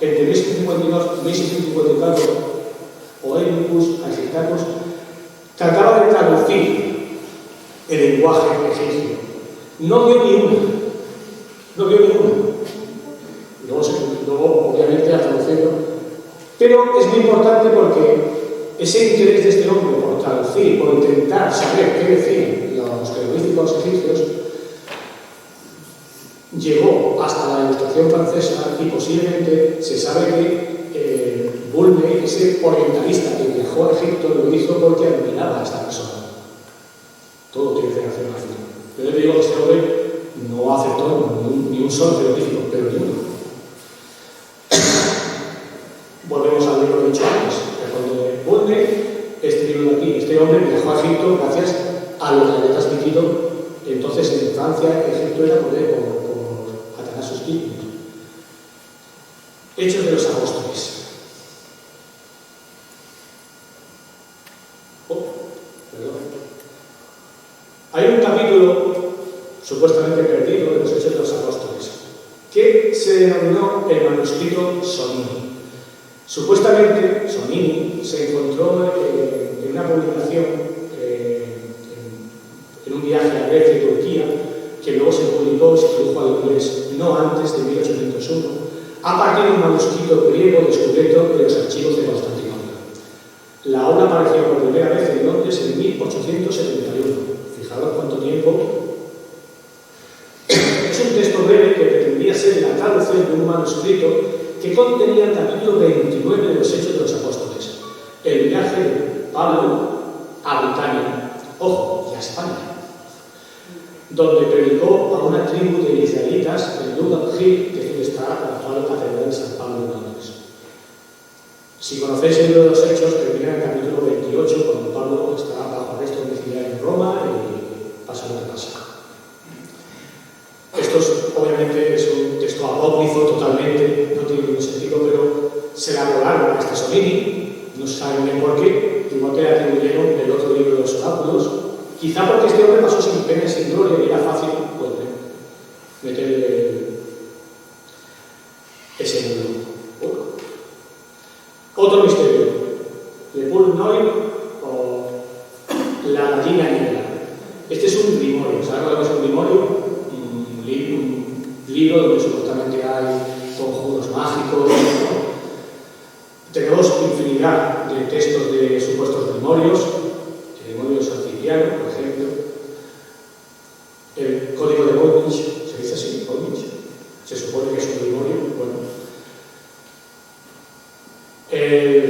entre 1652 y 1654, Oedipus Aegyptiacus, trataba de traducir el lenguaje egipcio. No dio ni una. Luego obviamente, ha traducido. Pero es muy importante porque ese interés de este hombre por traducir, por intentar saber qué decían los jeroglíficos egipcios, llegó hasta la Ilustración francesa y posiblemente se sabe que Bulme, ese orientalista que viajó a Egipto, lo hizo porque admiraba a esta persona. Todo tiene relación al final. Pero yo digo que este hombre no aceptó ni un solo jeroglífico, pero ni uno. Volvemos al libro que he dicho antes, el Bulme, este libro de aquí, este hombre viajó a Egipto gracias a lo que había transmitido entonces en Francia. Egipto era por Athanasius Kirchner. Hechos de los Apóstoles. Hay libro supuestamente perdido de los Hechos de los Apóstoles, que se denominó el manuscrito Sonini. Supuestamente, Sonini se encontró en una publicación en un viaje a Grecia y Turquía, que luego se publicó y se tradujo al inglés no antes de 1801, a partir de un manuscrito griego descubierto en los archivos de Constantinopla. La obra apareció por primera vez en Londres en 1871. Fijaros cuánto tiempo. Es un texto breve que pretendía ser la traducción de un manuscrito que contenía el capítulo 29 de los Hechos de los Apóstoles, el viaje de Pablo a Britania, ojo, y a España, donde predicó a una tribu de israelitas en Newgate Hill, que es donde está la actual catedral de San Pablo en Londres. Si conocéis el libro de los Hechos, termina en el capítulo 28, cuando Pablo está bajo arresto domiciliario en Roma y pasa lo que pasa. Esto obviamente es un texto apócrifo totalmente, no tiene ningún sentido, pero se la volaron a este Sonini, no se sabe muy bien por qué, igual que le atribuyeron el otro libro de los oráculos, quizá porque este hombre pasó sin pena y sin gloria y era fácil meterle ese libro. Otro misterio, Le Poule Noir o la Gallina Negra. Este es un grimorio, ¿sabes lo que es un grimorio? Un libro donde supuestamente hay conjuros mágicos, ¿no? Tenemos infinidad de textos de supuestos grimorios, el grimorio Santiliano, por ejemplo, el código de Voynich, se dice así, Voynich, se supone que es un grimorio, bueno.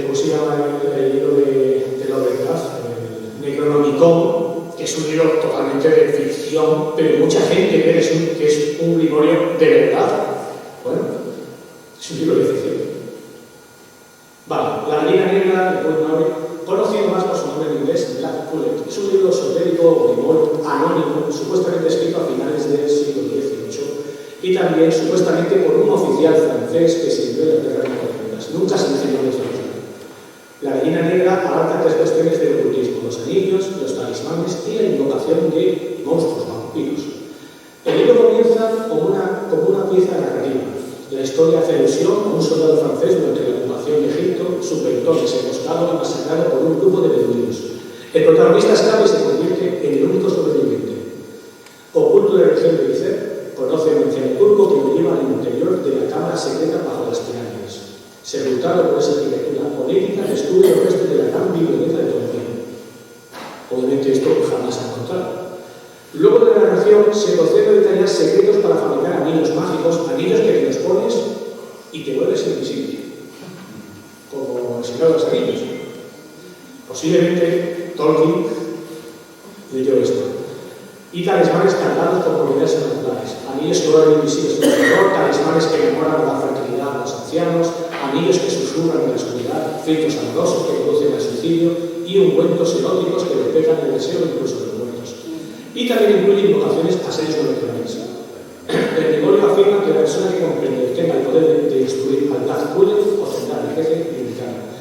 ¿Cómo se llama el libro de Lovecraft? El Necronomicon, que es un libro totalmente de ficción, pero mucha gente cree que es un grimorio de verdad. Bueno, es un libro de ficción. Vale, La Gallina Negra, de Paul Noir, conocido más por su nombre en inglés, Black Pullet. Es un libro esotérico o grimorio anónimo, supuestamente escrito a finales del siglo XVIII y también supuestamente por un oficial francés que sirvió en las guerras napoleónicas. Nunca se mencionó en esta original. La Gallina Negra abarca tres cuestiones del ocultismo: los anillos, los talismanes y la invocación de monstruos, vampiros. El libro comienza como una pieza narrativa. La historia hace alusión a un soldado francés durante la ocupación de Egipto, supervisor emboscado y masacrado por un grupo de beduinos. El protagonista escapa y se convierte en el único sobreviviente. Oculto en la región de Izer, conoce a un anciano turco que lo lleva al interior de la cámara secreta bajo las pirámides. Sepultado por esa arquitectura política, descubre los restos de la gran biblioteca de Tolkien. Obviamente esto jamás ha encontrado. Luego de la narración se procede a detallar secretos para fabricar anillos mágicos, anillos que te los pones y te vuelves invisible, como el Señor de los Anillos. Posiblemente Tolkien leyó esto. Y talismanes cargados con propiedades naturales, anillos que vuelven invisibles en el terror, talismanes que enamoran la fertilidad a los ancianos, anillos que susurran en la oscuridad, filtros amorosos que producen el suicidio y ungüentos eróticos que despejan el deseo incluso de los muertos. Y también incluye invocaciones a seres moleculares. El grimorio afirma que la persona que comprende tenga el poder de instruir al Black Pullet o tendrá riqueza ilimitada.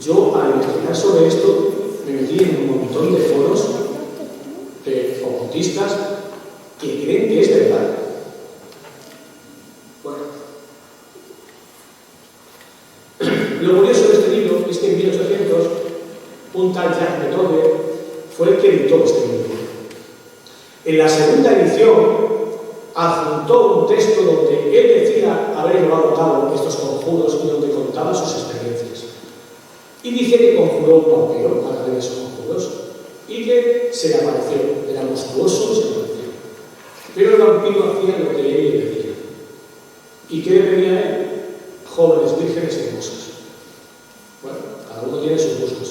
Yo, al investigar sobre esto, me metí en un montón de foros de ocultistas que creen que es verdad. Bueno. Lo curioso de este libro es que en 1800 un tal Jacques Methode fue el que editó este libro. En la segunda edición adjuntó un texto donde él decía haber llevado a cabo estos conjuros y donde contaba sus experiencias. Y dice que conjuró un vampiro a través de esos conjuros y que se le apareció. Era monstruoso y se le apareció. Pero el vampiro hacía lo que él le pedía. ¿Y qué le pedía a él? Jóvenes, vírgenes y hermosas. Bueno, cada uno tiene sus gustos.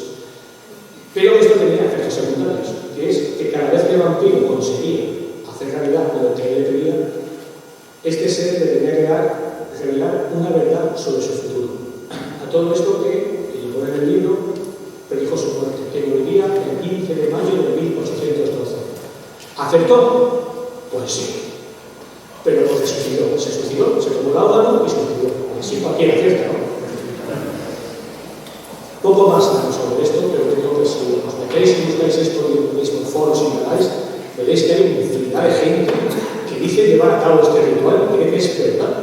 Pero esto tenía efectos secundarios, que es que cada vez que el vampiro conseguía hacer realidad lo que él le pedía, este ser le tenía que revelar una verdad sobre su futuro. A todo esto que pone en el libro, predijo su muerte, que moriría el 15 de mayo de 1812. ¿Acertó? Pues sí. Pero no se suicidó, se tomó láudano y se suicidó. Así cualquiera acierta, ¿no? Poco más sabemos sobre esto, pero creo que si os metéis y buscáis esto en mismo foros y veréis que hay un cantidad de gente que dice llevar a cabo este ritual y cree que es verdad.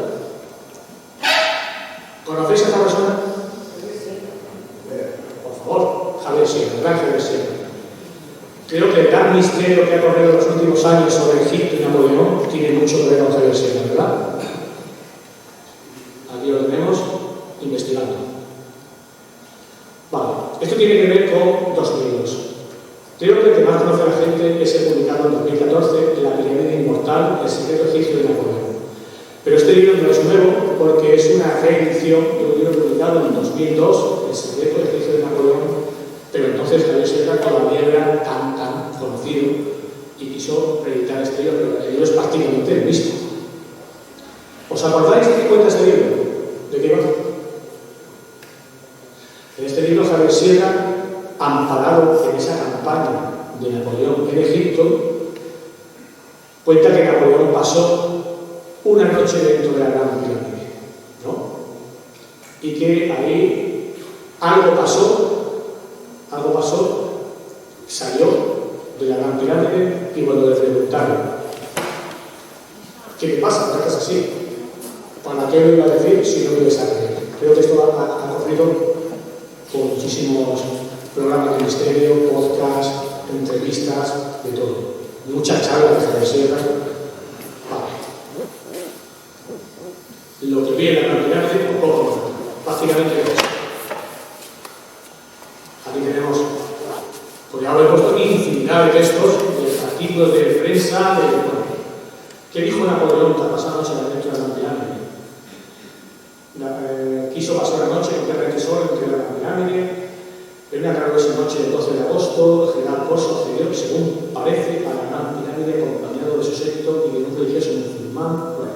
¿Conocéis a esta persona? Por favor, Javier Sierra, el gran Javier Sierra. Creo que el gran misterio que ha corrido en los últimos años sobre Egipto y Napoleón tiene mucho que ver con Javier Sierra, ¿verdad? Aquí lo tenemos investigando. Vale, esto tiene que ver con dos libros. Creo que el que más conoce a la gente es el publicado en 2014, La pirámide inmortal, el secreto egipcio de Napoleón. Pero este libro no es nuevo porque es una reedición de un libro publicado en 2002, El secreto egipcio de Napoleón, pero entonces Javier Sierra todavía era tan conocido y quiso reeditar este libro, pero el libro es prácticamente el mismo. ¿Os acordáis de qué cuenta ese libro? ¿De qué va? En este libro Javier Sierra, amparado en esa campaña de Napoleón en Egipto, cuenta que Napoleón pasó una noche dentro de la Gran Pirámide, ¿no? Y que ahí algo pasó, salió de la Gran Pirámide y cuando le preguntaron ¿qué te pasa? ¿Por qué estás así? ¿Para qué lo iba a decir si no me ibas a creer? Creo que esto ha ocurrido con muchísimos programas de misterio, podcasts, entrevistas, de todo. Muchas charlas de Javier Sierra. Vale. Lo que vi en la Gran Pirámide, un poco más. Básicamente es eso. Aquí tenemos, pues ya lo he puesto infinidad de textos, de artículos de prensa, ¿qué dijo Napoleón tras pasar la noche dentro de la Gran Pirámide? Quiso pasar la noche con tierra de sol entre la Gran Pirámide. En una calurosa noche del 12 de agosto, el general Corso accedió, según parece, a la Gran Pirámide acompañado de su séquito y de un religioso musulmán. Bueno,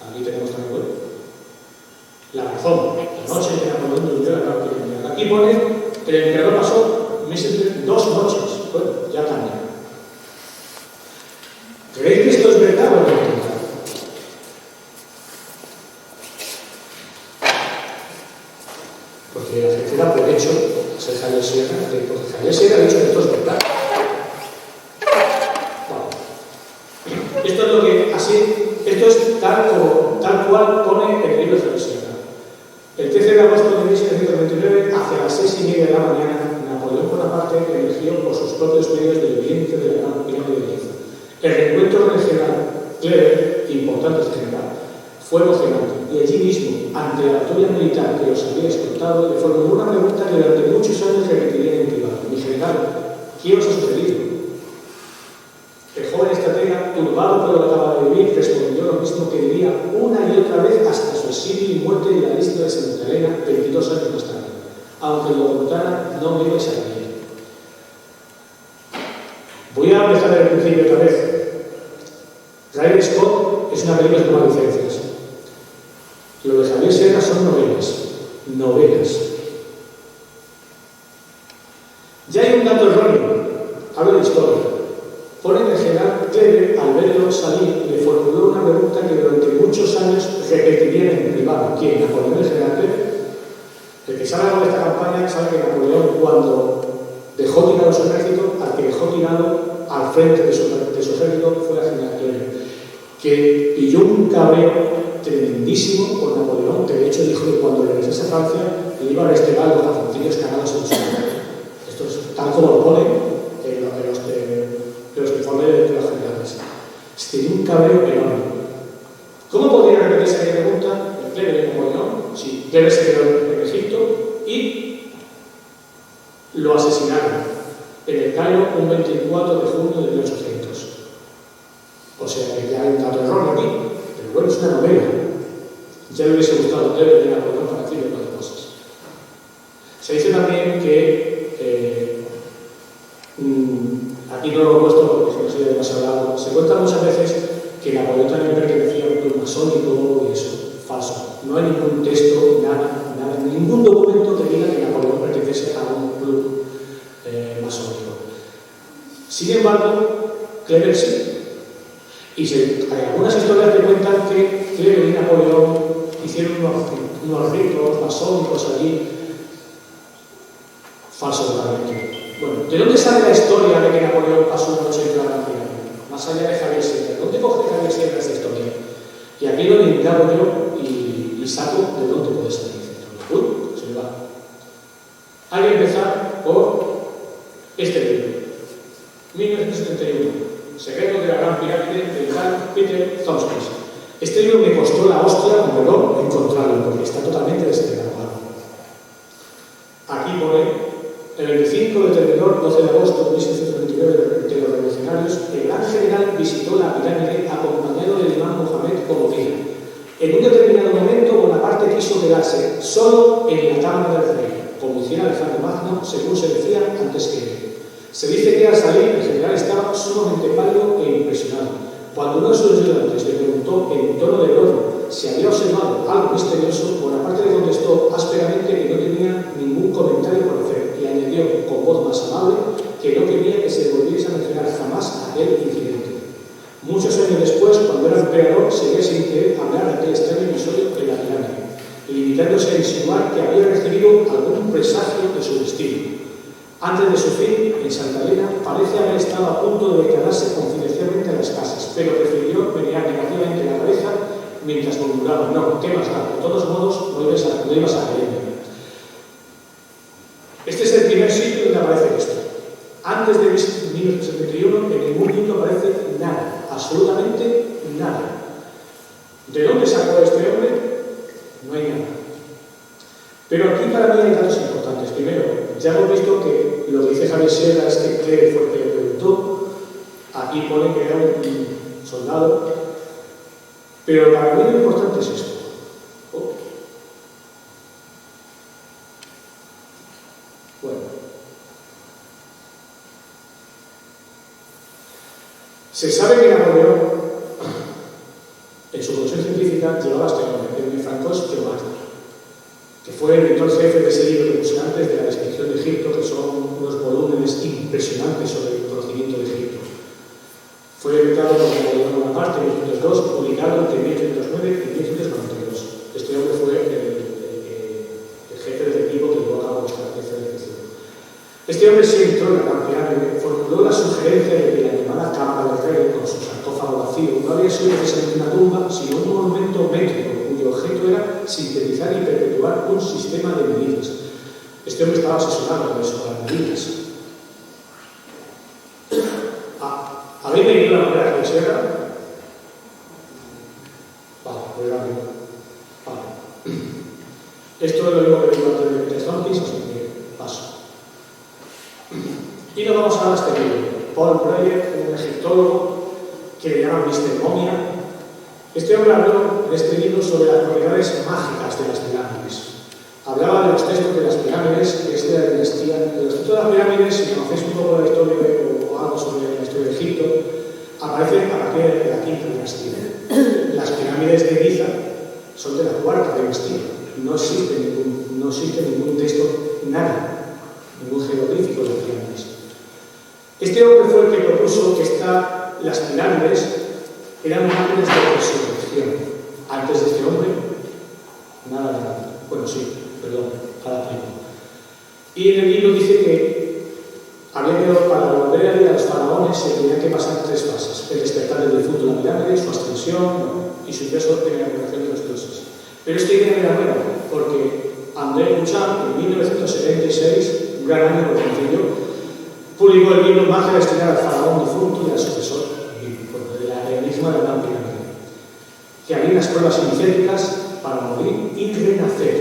aquí tenemos también la razón. La noche en que Napoleón durmió en la Gran Pirámide. Aquí pone que el emperador pasó 2 noches. Bueno, ya cambia. ¿Creéis que esto es verdad o no es verdad? Porque la gente da por hecho, ser Javier Sierra, porque Javier Sierra ha dicho que esto es verdad. Bueno. Esto es lo que, esto es tal cual pone el libro de Javier Sierra. El 13 de agosto de 1729, hacia las 6:30 de la mañana, Napoleón Bonaparte emergió por sus propios medios del oriente de la Gran Pirámide de Giza. El reencuentro con el general Kleber, importante general, fue emocionante, y allí mismo, ante la autoridad militar que los había escoltado, le formuló una pregunta que durante muchos años repetiría en privado. Mi general, ¿qué os ha sucedido? El joven estratega, turbado por lo que acaba de vivir, respondió lo mismo que diría una y otra vez hasta su exilio y muerte en la isla de Santa Elena 22 años más tarde. Aunque lo contara, no me ibas a creer. Voy a empezar desde el principio otra vez. Ridley Scott es una película con licencias. Lo de Javier Sierra son novelas. Ya hay un dato erróneo, hablo de historia. Pone que el general Kleber, al verlo salir, le formuló una pregunta que durante muchos años repetiría en privado. ¿Quién? ¿Napoleón, el general Kleber? El que sabe algo de esta campaña sabe que Napoleón, cuando dejó tirado su ejército, al que dejó tirado al frente de su ejército fue el general Kleber, que pilló un cabreo tremendísimo con Napoleón, que de hecho dijo que cuando regresase a Francia le iba a restregar los calzoncillos cagados en su mano. Esto es tal como lo pone los informes de los generales. Tenía un cabreo enorme. ¿Cómo podría repetirse aquella pregunta? El Kleber de Napoleón, si Kleber se quedó en Egipto y lo asesinaron en el Cairo un 24 de junio de 1800. O sea que ya hay un dato erróneo aquí. Pero bueno, es una novela. Ya le hubiese gustado Kleber de Napoleón para decir otras cosas. Se dice también que aquí no lo he puesto porque si no sería demasiado largo. Se cuenta muchas veces que Napoleón también pertenecía a un club masónico y eso, falso. No hay ningún texto, nada, ningún documento que diga que Napoleón pertenece a un club masónico. Sin embargo, Kleber sí. Y hay algunas historias que cuentan que Kleber y Napoleón hicieron unos ritos masónicos allí. Falso totalmente. Bueno, ¿de dónde sale la historia de que Napoleón pasó una noche entre la Gran Pirámide? Más allá de Javier Sierra. ¿Dónde coge Javier Sierra esta historia? Y aquí lo indagado yo y saco de dónde puede salir. Uy, se me va. Hay que empezar por este libro. 1971. Secretos de la Gran Pirámide de Carl Peter Thomskis. Este libro me costó la hostia como no encontrarlo, porque está totalmente descatalogado. Aquí pone, el 25 de Terminor, 12 de agosto de 1629 de los revolucionarios, el gran general visitó la pirámide acompañado del imán Mohamed como guía. En un determinado momento, Bonaparte quiso quedarse solo en la cámara del rey, como hiciera Alejandro Magno, según se decía antes que él. Se dice que al salir, el general estaba sumamente pálido e impresionado. Cuando uno de sus ayudantes le preguntó en tono de broma si había observado algo misterioso, Bonaparte le contestó ásperamente que no tenía ningún comentario por hacer y añadió con voz más amable que no quería que se volviese a mencionar jamás aquel incidente. Muchos años después, cuando era emperador, seguía sin querer hablar de aquel extraño episodio en la pirámide, limitándose a insinuar que había recibido algún presagio de su destino. Antes de su fin, en Santa Elena, parece haber estado a punto de declararse confidencialmente a las casas, pero prefirió menear negativamente la cabeza mientras murmuraba: no, ¿qué más da? De todos modos, no ibas a creerme. Este es el primer sitio donde aparece esto. Antes de 1971, en ningún libro aparece nada, absolutamente nada. ¿De dónde sacó este hombre? No hay nada. Pero aquí para mí hay datos importantes. Primero, ya hemos visto que lo que dice Javier Sierra es que Claire fue el que le preguntó. Aquí pone que era un soldado. Pero para mí lo importante es esto. Bueno. Se sabe que Napoleón, en su producción científica, llevaba este nombre, el de Francois Geomatic, que fue el editor jefe de ese libro impresionante de la descripción de Egipto, que son unos volúmenes impresionantes sobre el conocimiento de Egipto. Fue editado por Napoleón Bonaparte en 1902, publicado entre 1809 y 1892. Este hombre fue el jefe del equipo que llevó a cabo esta edición. Este hombre sí entró en la Gran Pirámide, formuló la sugerencia de que la llamada Cámara del Rey, con su sarcófago vacío, no había sido necesariamente una tumba, sino un monumento métrico, cuyo objeto era sintetizar y perpetuar un sistema de medidas. Este hombre estaba asesorado con eso, con las medidas. ¿Habéis leído la novela de Sierra? Vale, pues rápido. Vale. Esto es lo mismo que digo antes de Peter Thomskis, así que paso. Y nos vamos a este libro. Paul Breyer, un egiptólogo que le llaman Mr. Momia. Este hombre habló en este libro sobre las propiedades mágicas de las pirámides. Hablaba de los textos de las pirámides, que es de la dinastía. En los textos de las pirámides, si conocéis un poco la historia o algo sobre la historia de Egipto, aparecen a partir de la quinta dinastía. Las pirámides de Giza son de la cuarta dinastía. No existe ningún texto, nada, ningún jeroglífico de pirámides. Este hombre fue el que propuso que las pirámides eran máquinas de resurrección. Antes de este hombre, nada. Bueno, sí, perdón, cada tiempo. Y en el libro dice que para volver a ir a los faraones se tenían que pasar 3 fases: el despertar del difunto de la pirámide, su ascensión y su ingreso en la congregación de los dioses. Pero esta idea era nueva, porque André Duchamp, en 1976, un gran año por yo, publicó el libro Magia destinada al faraón difunto y al sucesor, el enigma de la Gran Pirámide, que había unas pruebas iniciáticas para morir y renacer.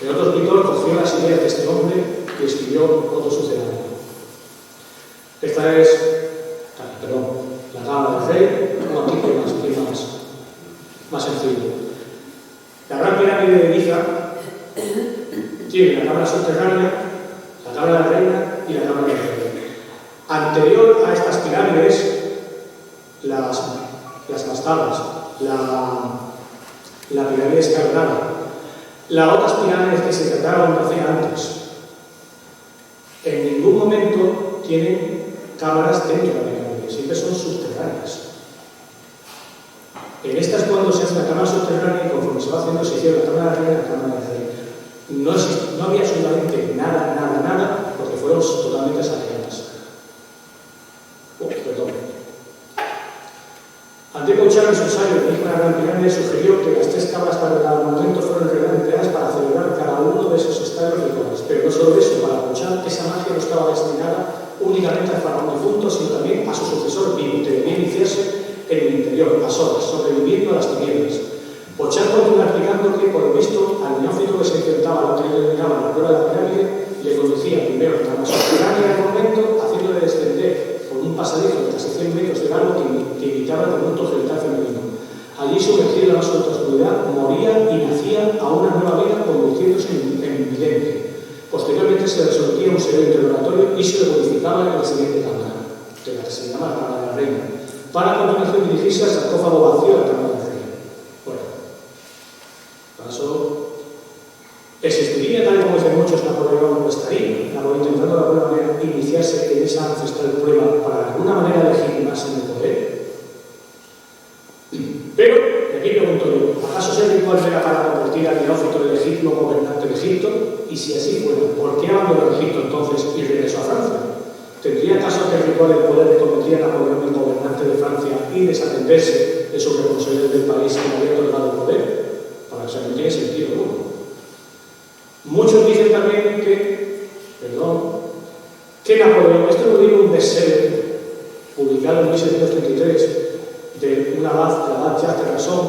El otro escritor cogió las ideas de este hombre y escribió otro sucedáneo. Esta es, la Cámara del Rey, un artículo más sencillo. La Gran Pirámide de Giza tiene la cámara subterránea, la cámara de la reina y la cámara del rey. Anterior a estas pirámides, las mastabas, la pirámide escalonada, las otras pirámides que se trataron de hacer antes, en ningún momento tienen cámaras dentro de la pirámide, siempre son subterráneas. En estas, cuando se hace la cámara subterránea, y conforme se va haciendo, se hicieron la cámara de la reina y la cámara del rey. No había absolutamente nada, porque fueron totalmente Ante Couchard, en su ensayo de Enigma de la Gran Pirámide, sugirió que las 3 cámaras para cada monumento fueron empleadas para celebrar cada uno de esos estadios rituales. Pero no solo eso, para Couchard, esa magia no estaba destinada únicamente al faraón difunto, sino también a su sucesor vivo, que debía iniciarse en el interior, a solas, sobreviviendo a las tinieblas. Couchard continúa explicando que, por lo visto, al neófito que se enfrentaba a lo que él denominaba la prueba de la pirámide, le conducía primero a la subterránea del monumento, haciéndole descender por un pasadizo de casi 100 metros de largo que imitaba el conjunto genital femenino. Allí, sumergido en la absoluta oscuridad, moría y nacía a una nueva vida convirtiéndose en vidente. Posteriormente se le sometía a un severo interrogatorio y se le codificaba en la siguiente cámara, de la que se llama la Cámara de la Reina, para a continuación dirigirse al sarcófago vacío de la Cámara de la Reina. Bueno, paso. Existiría, tal y como dicen muchos, Napoleón no estaría. Napoleón intentando de alguna manera iniciarse en esa ancestral prueba para de alguna manera legitimarse en el poder. Pero, y aquí pregunto yo, ¿acaso ese ritual era para convertir al neófito en legítimo gobernante de Egipto? Y si así fuera, ¿por qué abandonó Egipto entonces y regresó a Francia? ¿Tendría acaso que el ritual del poder le convertía a Napoleón en gobernante de Francia y desatenderse de sus responsabilidades del país que le había otorgado el poder? Para que no tiene sentido alguno. Muchos dicen también que Napoleón, esto lo digo un bestseller publicado en 1733 de un abad, el abad Jacques de Rasson,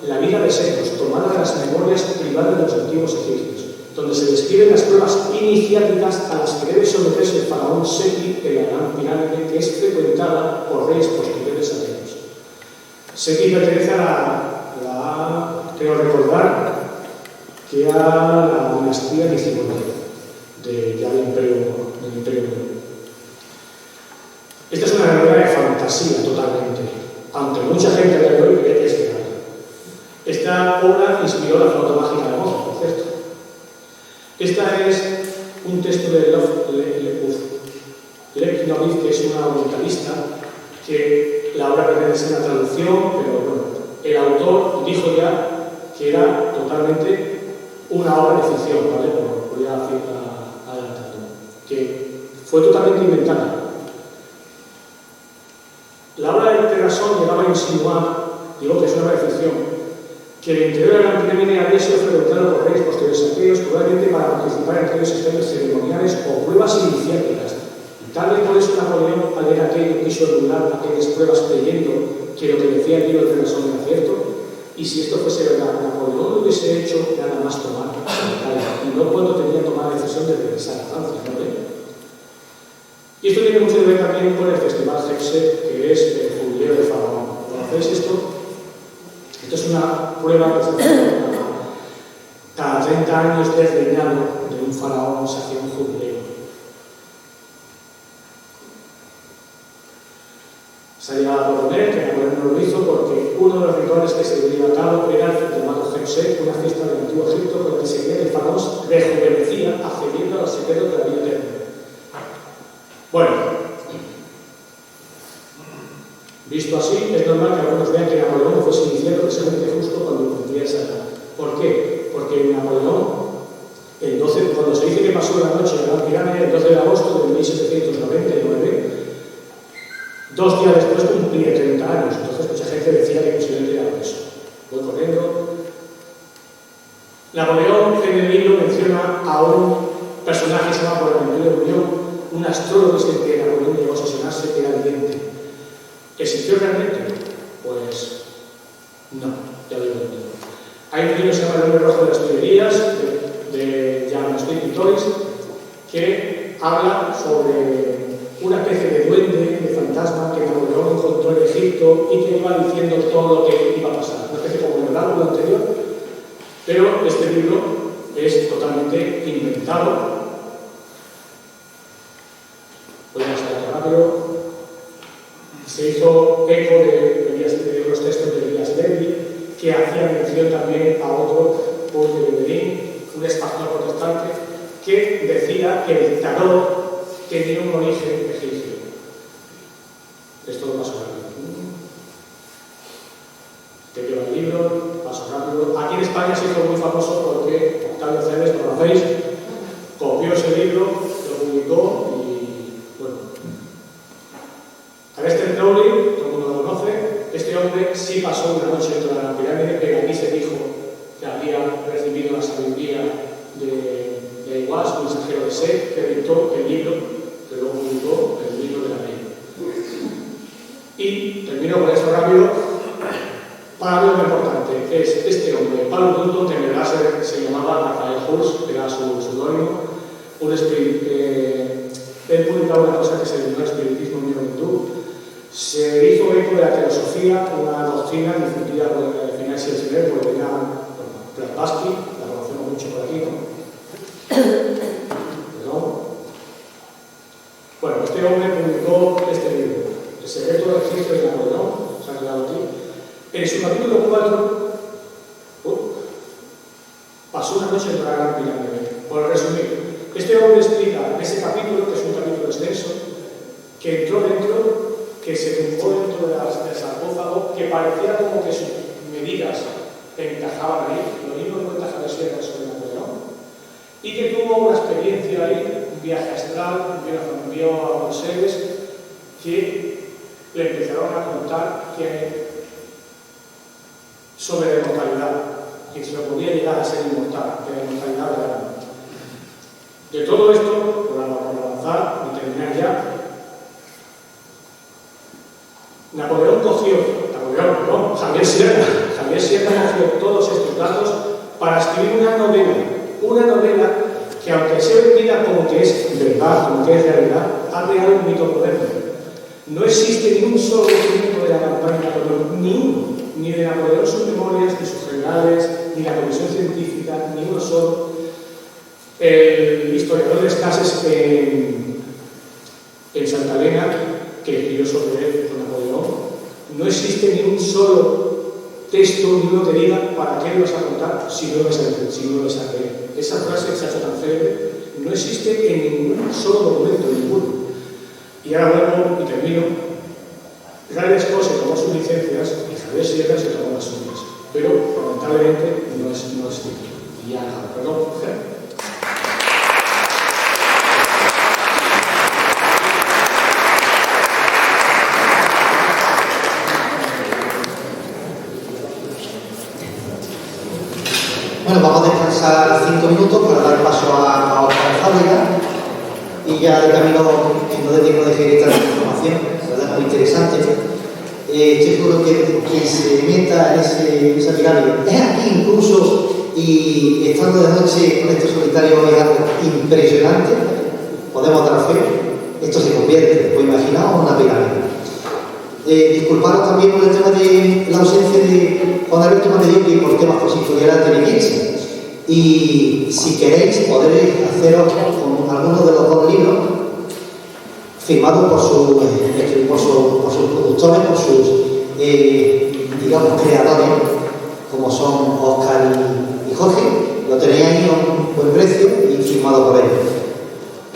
La vida de Setos, tomada de las memorias privadas de los antiguos egipcios, donde se describen las pruebas iniciáticas a las que debe someterse el faraón Seti en la Gran Pirámide, que es frecuentada por reyes posteriores a ellos. Seti pertenece creo recordar, que a la dinastía visigoda del Imperio Medio. Esta es una novela de fantasía totalmente, aunque mucha gente de hoy cree que es real. Esta obra inspiró la flauta mágica de Mozart, por cierto. Esta es un texto de Leknovich, que es una orientalista, que la obra pretende ser una traducción, pero bueno, el autor dijo ya que era totalmente una obra de ficción, ¿vale? Voy a adelantarlo, que fue totalmente inventada. La obra de Terrasson llegaba a insinuar, digo que es una obra de ficción, que el interior de la Gran Pirámide había sido frecuentado por reyes posteriores a aquellos, probablemente para participar en aquellos extraños ceremoniales o pruebas iniciáticas. Y tal vez por eso Napoleón, al ver aquello, quiso anular aquellas pruebas creyendo que lo que decía el libro de Terrasson era cierto. Y si esto fuese verdad, Napoleón lo hubiese hecho nada más tomar Italia, y no cuando tenía que tomar la decisión de regresar a Francia, ¿no? Y esto tiene mucho que ver también con el Festival Hepse, que es el jubileo de Faraón. ¿Conocéis esto? Esto es una prueba que se hace cada 30 años de reinado de un faraón, se hacía un jubileo. Se ha llegado a proponer que Napoleón no lo hizo porque uno de los rituales que se llevaba a cabo era el llamado Hepse, una fiesta del antiguo Egipto con la que se creía que el faraón rejuvenecía accediendo a los secretos de la vida eterna. Bueno, visto así, es normal que algunos vean que Napoleón fuese iniciado precisamente justo cuando cumplía esa edad. ¿Por qué? Porque Napoleón, cuando se dice que pasó la noche en la Gran Pirámide, el 12 de agosto de 1799, 2 días después cumplía 30 años. Entonces mucha gente decía que posiblemente era por eso. Voy corriendo. Napoleón en el libro menciona a un personaje que se llama Bonaventure de Bouillon, un astrólogo que Napoleón llegó a obsesionarse, que era evidente. ¿Existió realmente? Pues no, ya lo digo. Hay un libro que se llama El hombre rojo de las tuberías, de Jan Spitz, que habla sobre una especie de duende, de fantasma que Napoleón encontró en Egipto y que iba diciendo todo lo que iba a pasar. Una especie como el oráculo anterior, pero este libro es totalmente inventado. Voy a sacar rápido. Se hizo eco de los textos de Elias Levi, que hacía mención también a otro, Paul de Beverin, un pastor protestante, que decía que el tarot tenía un origen egipcio. Esto lo paso rápido. Te lleva el libro, paso rápido. Aquí en España se hizo muy famoso porque Octavio Cebes, lo conocéis, copió ese libro, lo publicó y, bueno. Aleister Crowley, todo el mundo lo conoce, este hombre pasó una noche dentro de la pirámide, pero aquí se dijo que había recibido la sabiduría de Iguas, un mensajero de Set, que dictó el libro, que luego publicó el libro de la ley. Y termino con esto rápido. Para mí lo importante es este hombre, Pablo Dunton, que en verdad se llamaba Rafael Hulse, que era su seudónimo, él publicaba una cosa que se llamó espiritismo hindú. Se hizo eco de la teosofía, una doctrina difundida por el Financial Times, por Blavatsky, la conocemos mucho por aquí, ¿no? ¿Perdón? Bueno, este hombre publicó este libro, El secreto del ejército de Napoleón, se ha quedado aquí. En su capítulo 4, pasó una noche en la Gran Pirámide. Por resumir, este hombre explica en ese capítulo, que es un capítulo extenso, que entró dentro, que se tumbó dentro del sarcófago, que parecía como que sus medidas encajaban ahí, lo mismo cuenta Javier Sierra sobre Napoleón, y que tuvo una experiencia ahí, un viaje astral, vio a unos seres que le empezaron a contar sobre la inmortalidad, que se podía llegar a ser inmortal, que la inmortalidad del alma. De todo esto, por avanzar y terminar ya, Javier Sierra cogió todos estos datos para escribir una novela que, aunque sea vendida como que es verdad, como que es realidad, ha creado un mito moderno. No existe ni un solo documento de la campaña de Napoleón, ni uno, ni de Napoleón sus memorias, ni sus generales, ni la comisión científica, ni uno solo. El historiador de Escases en Santa Elena, que escribió sobre él con Napoleón, no existe ni un solo texto, ni uno que diga para qué lo vas a contar si no lo vas a creer. Esa frase que se ha hecho tan célebre no existe en ningún solo documento, ninguno. Y ahora vuelvo y termino. Israel Scott se tomó sus licencias y Javier Sierra se tomó las suyas, pero lamentablemente no es cierto. Y ya nada, perdón. Bueno, vamos a descansar 5 minutos para dar paso a otra fábrica y ya de camino, si no de tiempo de seguir esta información, ¿verdad? Muy interesante. Estoy seguro que quien se meta en esa pirámide es aquí incluso, y estando de noche con estos solitarios es algo impresionante, podemos dar fe, esto se convierte, pues imaginaos, en una pirámide. Disculparos también por el tema de la ausencia de Juan Alberto Manediotti por temas consistoriales de Viquense. Y si queréis, podréis haceros con algunos de los dos libros firmados por sus productores, por sus, digamos, creadores, como son Óscar y Jorge. Lo tenéis ahí a un buen precio y firmado por ellos.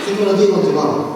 5 minutos y continuamos.